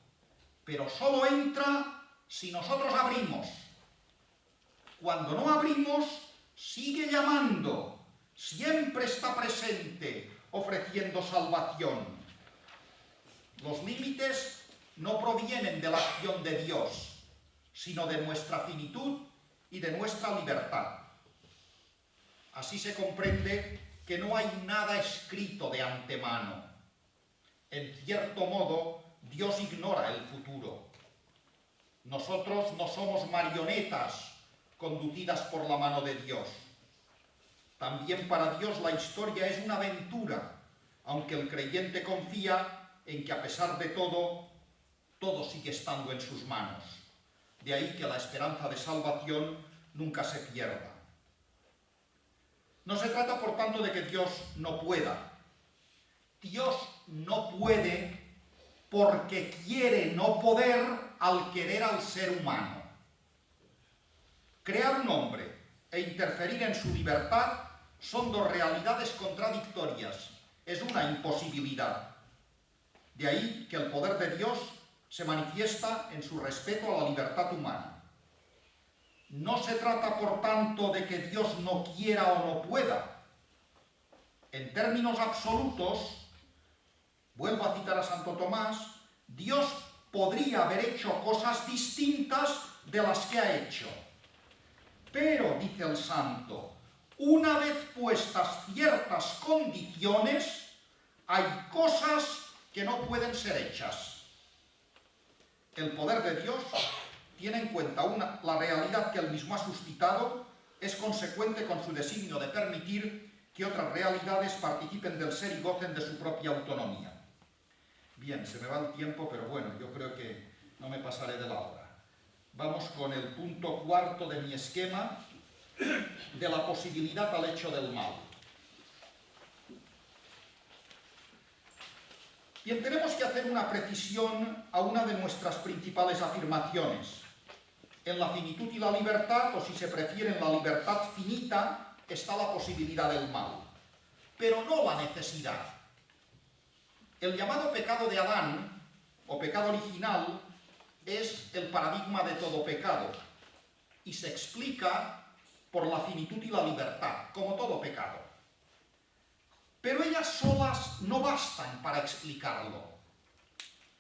pero solo entra si nosotros abrimos. Cuando no abrimos, sigue llamando, siempre está presente, ofreciendo salvación. Los límites no provienen de la acción de Dios, sino de nuestra finitud y de nuestra libertad. Así se comprende que no hay nada escrito de antemano. En cierto modo, Dios ignora el futuro. Nosotros no somos marionetas conducidas por la mano de Dios. También para Dios la historia es una aventura, aunque el creyente confía en que a pesar de todo, todo sigue estando en sus manos. De ahí que la esperanza de salvación nunca se pierda. No se trata, por tanto, de que Dios no pueda. Dios no puede porque quiere no poder al querer al ser humano. Crear un hombre e interferir en su libertad son dos realidades contradictorias. Es una imposibilidad. De ahí que el poder de Dios se manifiesta en su respeto a la libertad humana. No se trata, por tanto, de que Dios no quiera o no pueda. En términos absolutos, vuelvo a citar a Santo Tomás, Dios podría haber hecho cosas distintas de las que ha hecho. Pero, dice el santo, una vez puestas ciertas condiciones, hay cosas que no pueden ser hechas. El poder de Dios tiene en cuenta la realidad que él mismo ha suscitado, es consecuente con su designio de permitir que otras realidades participen del ser y gocen de su propia autonomía. Bien, se me va el tiempo, pero bueno, yo creo que no me pasaré de la hora. Vamos con el punto cuarto de mi esquema, de la posibilidad al hecho del mal. Bien, tenemos que hacer una precisión a una de nuestras principales afirmaciones. En la finitud y la libertad, o si se prefiere en la libertad finita, está la posibilidad del mal, pero no la necesidad. El llamado pecado de Adán, o pecado original, es el paradigma de todo pecado y se explica por la finitud y la libertad, como todo pecado. Pero ellas solas no bastan para explicarlo.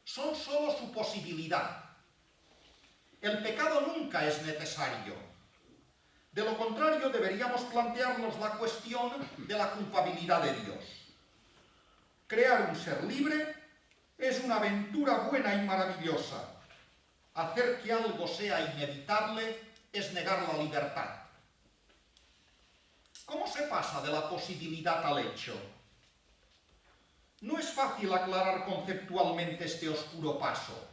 Son solo su posibilidad. El pecado nunca es necesario. De lo contrario, deberíamos plantearnos la cuestión de la culpabilidad de Dios. Crear un ser libre es una aventura buena y maravillosa. Hacer que algo sea inevitable es negar la libertad. ¿Cómo se pasa de la posibilidad al hecho? No es fácil aclarar conceptualmente este oscuro paso.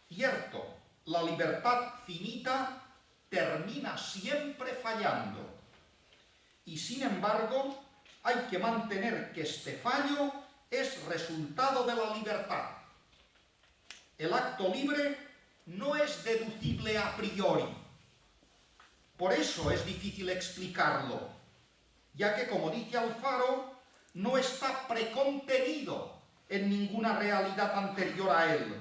Cierto, la libertad finita termina siempre fallando. Y sin embargo, hay que mantener que este fallo es resultado de la libertad. El acto libre no es deducible a priori. Por eso es difícil explicarlo, ya que, como dice Alfaro, no está precontenido en ninguna realidad anterior a él,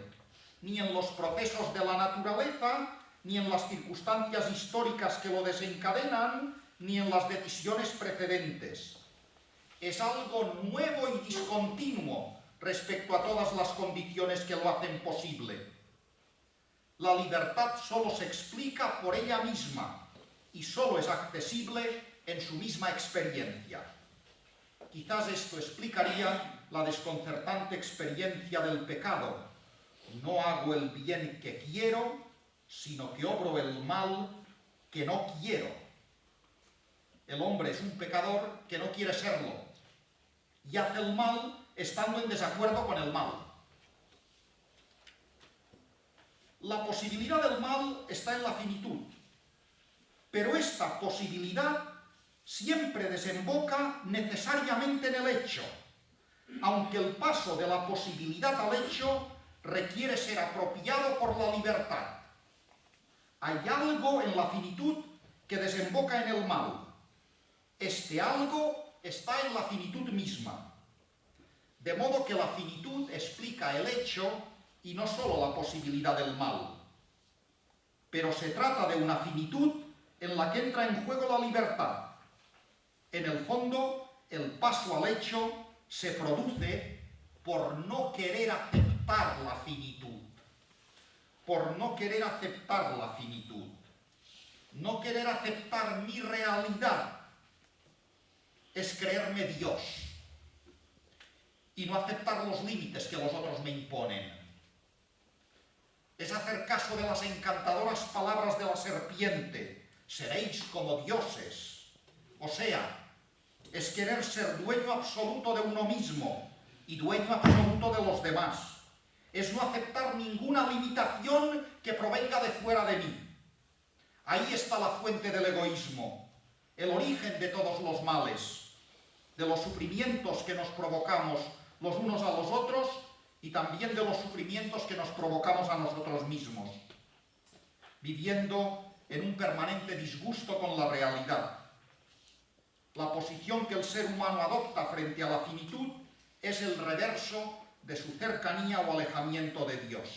ni en los procesos de la naturaleza, ni en las circunstancias históricas que lo desencadenan, ni en las decisiones precedentes. Es algo nuevo y discontinuo respecto a todas las condiciones que lo hacen posible. La libertad solo se explica por ella misma y solo es accesible en su misma experiencia. Quizás esto explicaría la desconcertante experiencia del pecado. No hago el bien que quiero, sino que obro el mal que no quiero. El hombre es un pecador que no quiere serlo y hace el mal estando en desacuerdo con el mal. La posibilidad del mal está en la finitud, pero esta posibilidad siempre desemboca necesariamente en el hecho, aunque el paso de la posibilidad al hecho requiere ser apropiado por la libertad. Hay algo en la finitud que desemboca en el mal. Este algo está en la finitud misma. De modo que la finitud explica el hecho y no solo la posibilidad del mal. Pero se trata de una finitud en la que entra en juego la libertad. En el fondo, el paso al hecho se produce por no querer aceptar la finitud. por no querer aceptar la finitud, no querer aceptar mi realidad, es creerme Dios y no aceptar los límites que los otros me imponen. Es hacer caso de las encantadoras palabras de la serpiente, seréis como dioses. O sea, es querer ser dueño absoluto de uno mismo y dueño absoluto de los demás. Es no aceptar ninguna limitación que provenga de fuera de mí. Ahí está la fuente del egoísmo, el origen de todos los males, de los sufrimientos que nos provocamos los unos a los otros y también de los sufrimientos que nos provocamos a nosotros mismos, viviendo en un permanente disgusto con la realidad. La posición que el ser humano adopta frente a la finitud es el reverso de su cercanía o alejamiento de Dios.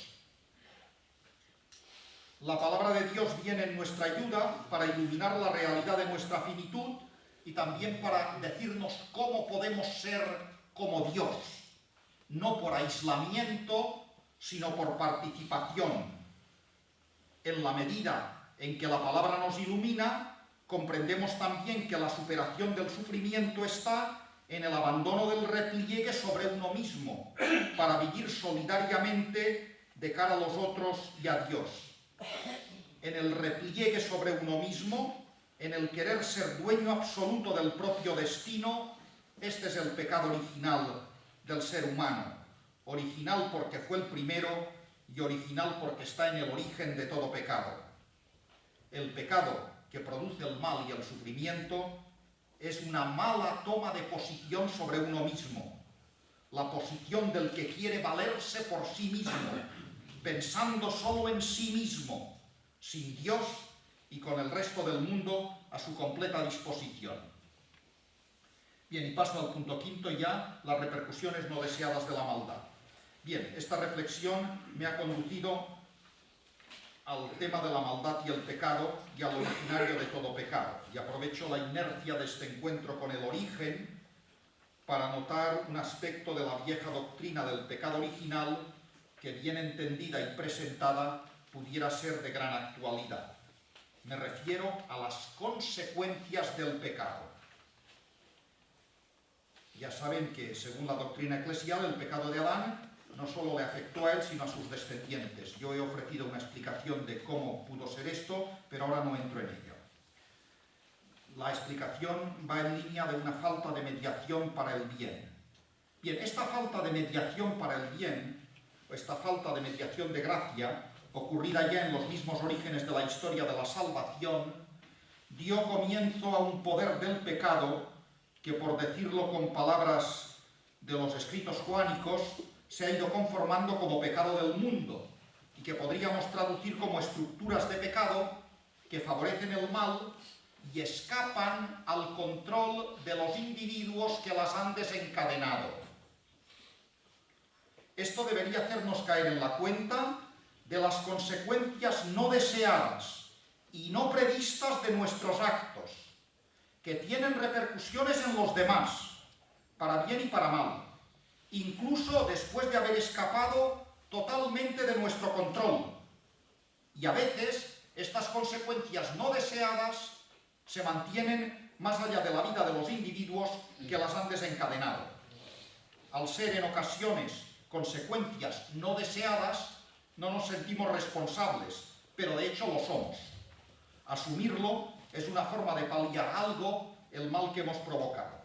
La palabra de Dios viene en nuestra ayuda para iluminar la realidad de nuestra finitud y también para decirnos cómo podemos ser como Dios, no por aislamiento, sino por participación. En la medida en que la palabra nos ilumina, comprendemos también que la superación del sufrimiento está en el abandono del repliegue sobre uno mismo, para vivir solidariamente de cara a los otros y a Dios. En el repliegue sobre uno mismo, en el querer ser dueño absoluto del propio destino, este es el pecado original del ser humano. Original porque fue el primero y original porque está en el origen de todo pecado. El pecado que produce el mal y el sufrimiento es una mala toma de posición sobre uno mismo, la posición del que quiere valerse por sí mismo, pensando solo en sí mismo, sin Dios y con el resto del mundo a su completa disposición. Bien, y paso al punto quinto ya, las repercusiones no deseadas de la maldad. Bien, esta reflexión me ha conducido al tema de la maldad y el pecado y al originario de todo pecado. Y aprovecho la inercia de este encuentro con el origen para notar un aspecto de la vieja doctrina del pecado original que, bien entendida y presentada, pudiera ser de gran actualidad. Me refiero a las consecuencias del pecado. Ya saben que, según la doctrina eclesial, el pecado de Adán no solo le afectó a él, sino a sus descendientes. Yo he ofrecido una explicación de cómo pudo ser esto, pero ahora no entro en ello. La explicación va en línea de una falta de mediación para el bien. Bien, esta falta de mediación para el bien, o esta falta de mediación de gracia, ocurrida ya en los mismos orígenes de la historia de la salvación, dio comienzo a un poder del pecado que, por decirlo con palabras de los escritos joánicos, se ha ido conformando como pecado del mundo y que podríamos traducir como estructuras de pecado que favorecen el mal y escapan al control de los individuos que las han desencadenado. Esto debería hacernos caer en la cuenta de las consecuencias no deseadas y no previstas de nuestros actos, que tienen repercusiones en los demás, para bien y para mal, incluso después de haber escapado totalmente de nuestro control. Y a veces estas consecuencias no deseadas se mantienen más allá de la vida de los individuos que las han desencadenado. Al ser en ocasiones consecuencias no deseadas, no nos sentimos responsables, pero de hecho lo somos. Asumirlo es una forma de paliar algo el mal que hemos provocado.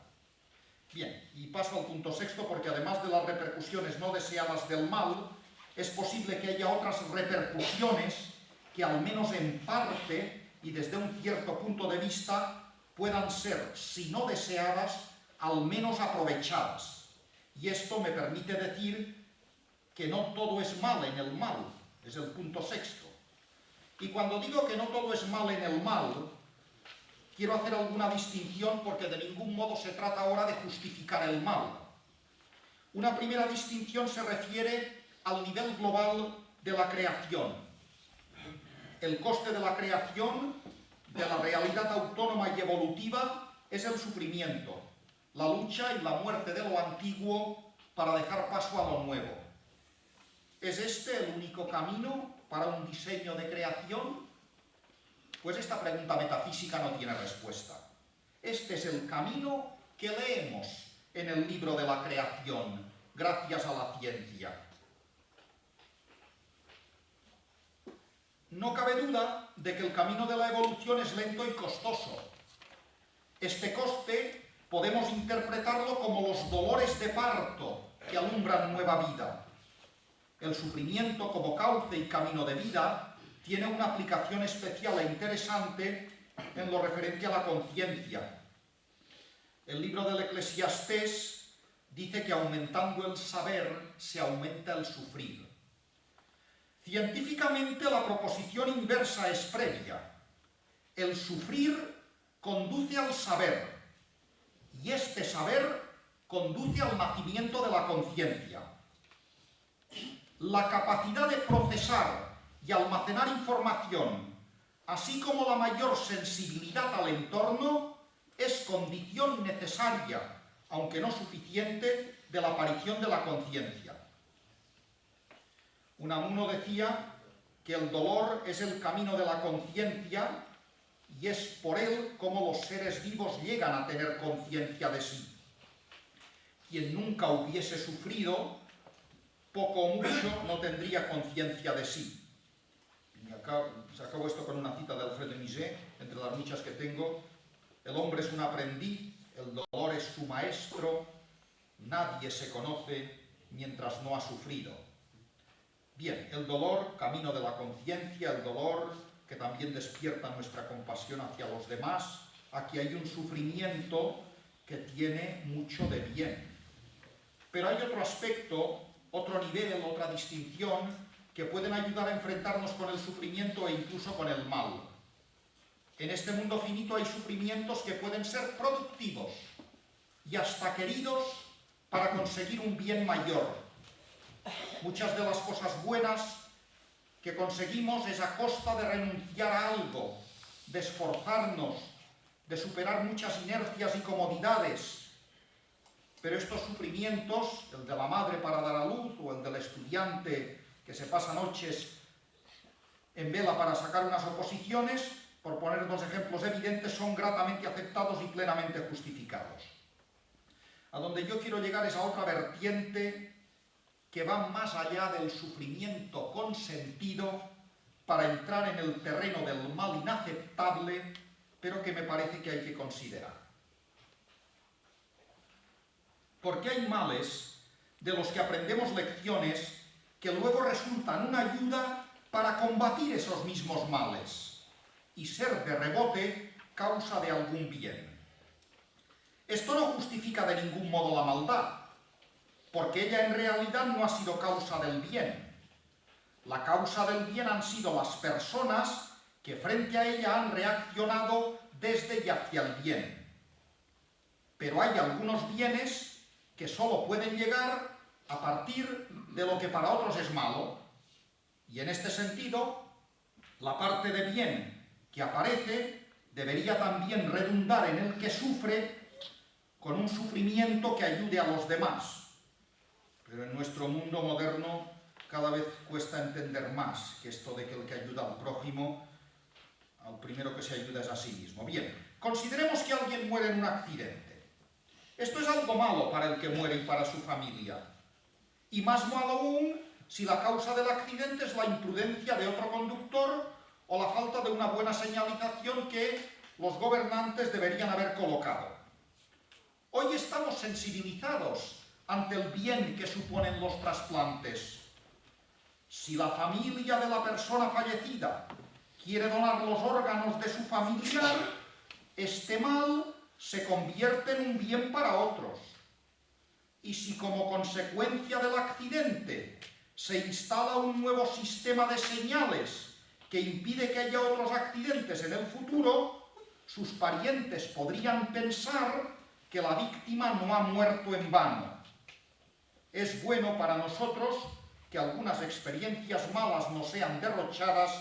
Bien, y paso al punto sexto porque además de las repercusiones no deseadas del mal, es posible que haya otras repercusiones que al menos en parte y desde un cierto punto de vista puedan ser, si no deseadas, al menos aprovechadas. Y esto me permite decir que no todo es mal en el mal, es el punto sexto. Y cuando digo que no todo es mal en el mal, quiero hacer alguna distinción porque de ningún modo se trata ahora de justificar el mal. Una primera distinción se refiere al nivel global de la creación. El coste de la creación, de la realidad autónoma y evolutiva, es el sufrimiento, la lucha y la muerte de lo antiguo para dejar paso a lo nuevo. ¿Es este el único camino para un diseño de creación? Pues esta pregunta metafísica no tiene respuesta. Este es el camino que leemos en el libro de la creación, gracias a la ciencia. No cabe duda de que el camino de la evolución es lento y costoso. Este coste podemos interpretarlo como los dolores de parto que alumbran nueva vida. El sufrimiento como cauce y camino de vida tiene una aplicación especial e interesante en lo referente a la conciencia. El libro del Eclesiastés dice que aumentando el saber se aumenta el sufrir. Científicamente la proposición inversa es previa. El sufrir conduce al saber y este saber conduce al nacimiento de la conciencia. La capacidad de procesar y almacenar información, así como la mayor sensibilidad al entorno, es condición necesaria, aunque no suficiente, de la aparición de la conciencia. Unamuno decía que el dolor es el camino de la conciencia y es por él como los seres vivos llegan a tener conciencia de sí. Quien nunca hubiese sufrido, poco o mucho, no tendría conciencia de sí. Acabo esto con una cita de Alfred de Musset, entre las muchas que tengo. El hombre es un aprendiz, el dolor es su maestro, nadie se conoce mientras no ha sufrido. Bien, el dolor, camino de la conciencia, el dolor que también despierta nuestra compasión hacia los demás. Aquí hay un sufrimiento que tiene mucho de bien. Pero hay otro aspecto, otro nivel, otra distinción, que pueden ayudar a enfrentarnos con el sufrimiento e incluso con el mal. En este mundo finito hay sufrimientos que pueden ser productivos y hasta queridos para conseguir un bien mayor. Muchas de las cosas buenas que conseguimos es a costa de renunciar a algo, de esforzarnos, de superar muchas inercias y comodidades. Pero estos sufrimientos, el de la madre para dar a luz o el del estudiante que se pasa noches en vela para sacar unas oposiciones, por poner dos ejemplos evidentes, son gratamente aceptados y plenamente justificados. A donde yo quiero llegar es a otra vertiente que va más allá del sufrimiento consentido para entrar en el terreno del mal inaceptable, pero que me parece que hay que considerar. Porque hay males de los que aprendemos lecciones que luego resultan una ayuda para combatir esos mismos males y ser de rebote causa de algún bien. Esto no justifica de ningún modo la maldad, porque ella en realidad no ha sido causa del bien. La causa del bien han sido las personas que frente a ella han reaccionado desde y hacia el bien. Pero hay algunos bienes que solo pueden llegar a partir de lo que para otros es malo. Y en este sentido, la parte de bien que aparece debería también redundar en el que sufre con un sufrimiento que ayude a los demás. Pero en nuestro mundo moderno cada vez cuesta entender más que esto de que el que ayuda al prójimo, al primero que se ayuda es a sí mismo. Bien, consideremos que alguien muere en un accidente. Esto es algo malo para el que muere y para su familia. Y más malo aún si la causa del accidente es la imprudencia de otro conductor o la falta de una buena señalización que los gobernantes deberían haber colocado. Hoy estamos sensibilizados ante el bien que suponen los trasplantes. Si la familia de la persona fallecida quiere donar los órganos de su familiar, este mal se convierte en un bien para otros. Y si como consecuencia del accidente se instala un nuevo sistema de señales que impide que haya otros accidentes en el futuro, sus parientes podrían pensar que la víctima no ha muerto en vano. Es bueno para nosotros que algunas experiencias malas no sean derrochadas,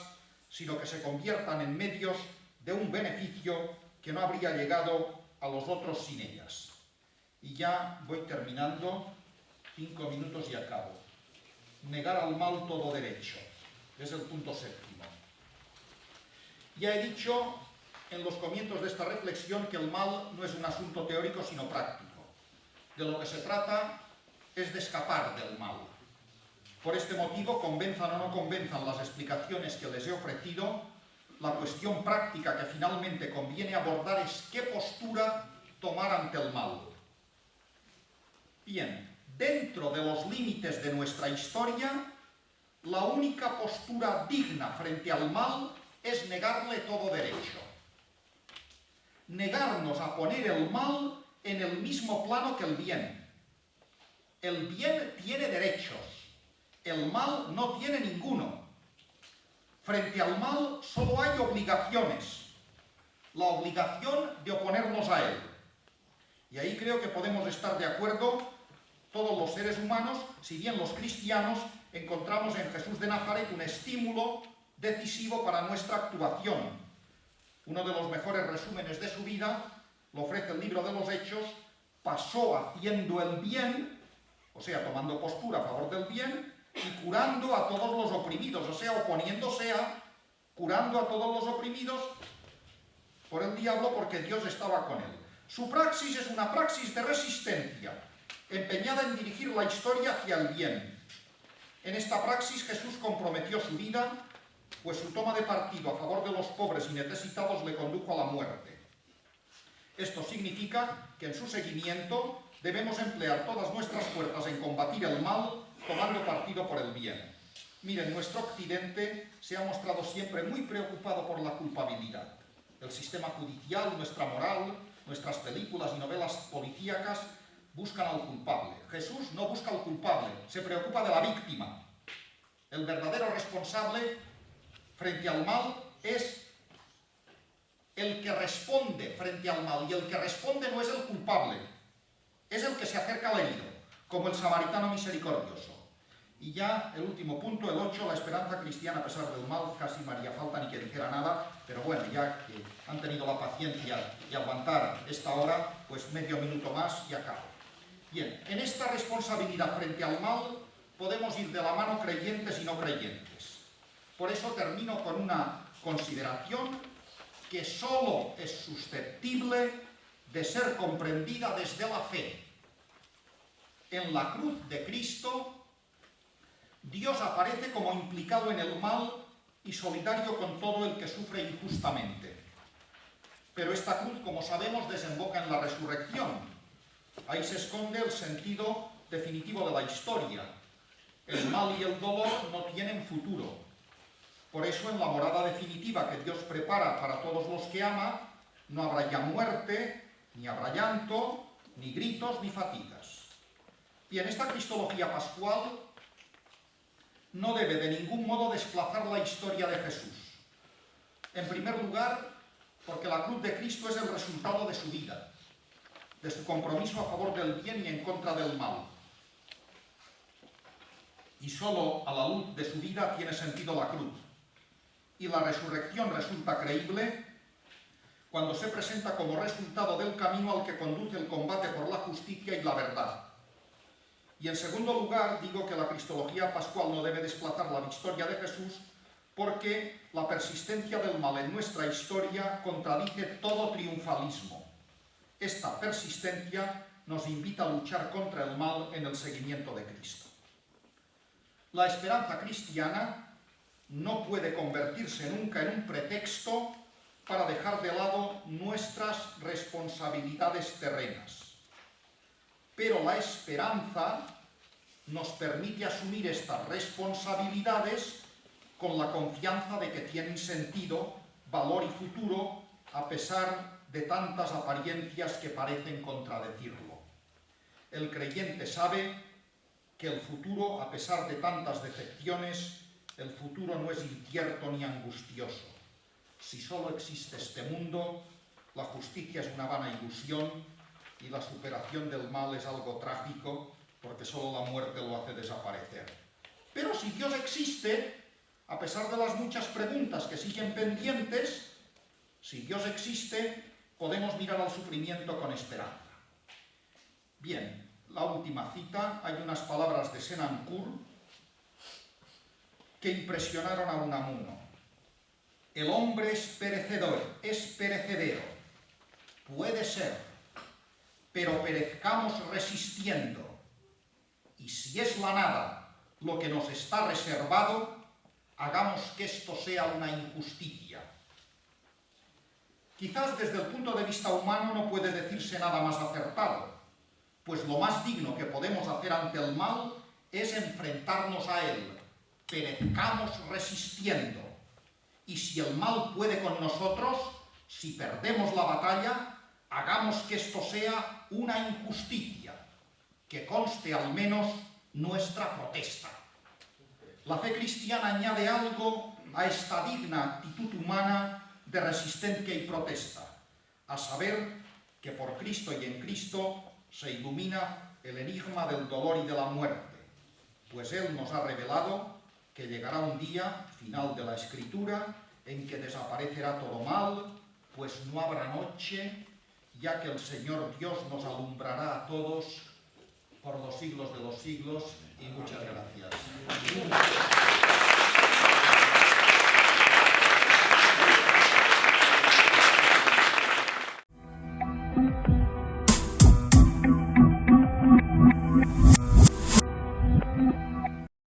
sino que se conviertan en medios de un beneficio que no habría llegado a los otros sin ellas. Y ya voy terminando, 5 minutos y acabo. Negar al mal todo derecho. Es el punto séptimo. Ya he dicho en los comienzos de esta reflexión que el mal no es un asunto teórico sino práctico. De lo que se trata es de escapar del mal. Por este motivo, convenzan o no convenzan las explicaciones que les he ofrecido, la cuestión práctica que finalmente conviene abordar es qué postura tomar ante el mal. Bien, dentro de los límites de nuestra historia, la única postura digna frente al mal es negarle todo derecho. Negarnos a poner el mal en el mismo plano que el bien. El bien tiene derechos, el mal no tiene ninguno. Frente al mal solo hay obligaciones, la obligación de oponernos a él. Y ahí creo que podemos estar de acuerdo todos los seres humanos, si bien los cristianos encontramos en Jesús de Nazaret un estímulo decisivo para nuestra actuación. Uno de los mejores resúmenes de su vida lo ofrece el libro de los Hechos: pasó haciendo el bien, o sea, tomando postura a favor del bien, y curando a todos los oprimidos, o sea, oponiéndose a, curando a todos los oprimidos por el diablo, porque Dios estaba con él. Su praxis es una praxis de resistencia, empeñada en dirigir la historia hacia el bien. En esta praxis Jesús comprometió su vida, pues su toma de partido a favor de los pobres y necesitados le condujo a la muerte. Esto significa que en su seguimiento debemos emplear todas nuestras fuerzas en combatir el mal, tomando partido por el bien. Miren, nuestro Occidente se ha mostrado siempre muy preocupado por la culpabilidad. El sistema judicial, nuestra moral, nuestras películas y novelas policíacas buscan al culpable. Jesús no busca al culpable, se preocupa de la víctima. El verdadero responsable frente al mal es el que responde frente al mal, y el que responde no es el culpable, es el que se acerca al herido, como el samaritano misericordioso. Y ya el último punto, el 8, la esperanza cristiana a pesar del mal. Casi me haría falta ni que dijera nada, pero bueno, ya que han tenido la paciencia de aguantar esta hora, pues medio minuto más y acabo. Bien, en esta responsabilidad frente al mal podemos ir de la mano creyentes y no creyentes. Por eso termino con una consideración que solo es susceptible de ser comprendida desde la fe. En la cruz de Cristo, Dios aparece como implicado en el mal y solidario con todo el que sufre injustamente. Pero esta cruz, como sabemos, desemboca en la resurrección. Ahí se esconde el sentido definitivo de la historia. El mal y el dolor no tienen futuro. Por eso, en la morada definitiva que Dios prepara para todos los que ama, no habrá ya muerte, ni habrá llanto, ni gritos, ni fatigas. Bien, esta cristología pascual no debe de ningún modo desplazar la historia de Jesús. En primer lugar, porque la cruz de Cristo es el resultado de su vida, de su compromiso a favor del bien y en contra del mal. Y solo a la luz de su vida tiene sentido la cruz. Y la resurrección resulta creíble cuando se presenta como resultado del camino al que conduce el combate por la justicia y la verdad. Y en segundo lugar, digo que la cristología pascual no debe desplazar la historia de Jesús porque la persistencia del mal en nuestra historia contradice todo triunfalismo. Esta persistencia nos invita a luchar contra el mal en el seguimiento de Cristo. La esperanza cristiana no puede convertirse nunca en un pretexto para dejar de lado nuestras responsabilidades terrenas. Pero la esperanza nos permite asumir estas responsabilidades con la confianza de que tienen sentido, valor y futuro, a pesar de tantas apariencias que parecen contradecirlo. El creyente sabe que el futuro, a pesar de tantas decepciones, el futuro no es incierto ni angustioso. Si solo existe este mundo, la justicia es una vana ilusión y la superación del mal es algo trágico, porque solo la muerte lo hace desaparecer. Pero si Dios existe, a pesar de las muchas preguntas que siguen pendientes, si Dios existe, podemos mirar al sufrimiento con esperanza. Bien, la última cita, hay unas palabras de Senancour que impresionaron a Unamuno. El hombre es perecedero, puede ser, pero perezcamos resistiendo. Y si es la nada lo que nos está reservado, hagamos que esto sea una injusticia. Quizás desde el punto de vista humano no puede decirse nada más acertado, pues lo más digno que podemos hacer ante el mal es enfrentarnos a él. Perezcamos resistiendo. Y si el mal puede con nosotros, si perdemos la batalla, hagamos que esto sea una injusticia, que conste al menos nuestra protesta. La fe cristiana añade algo a esta digna actitud humana de resistencia y protesta, a saber que por Cristo y en Cristo se ilumina el enigma del dolor y de la muerte, pues Él nos ha revelado que llegará un día, final de la Escritura, en que desaparecerá todo mal, pues no habrá noche, ya que el Señor Dios nos alumbrará a todos por los siglos de los siglos, y muchas gracias.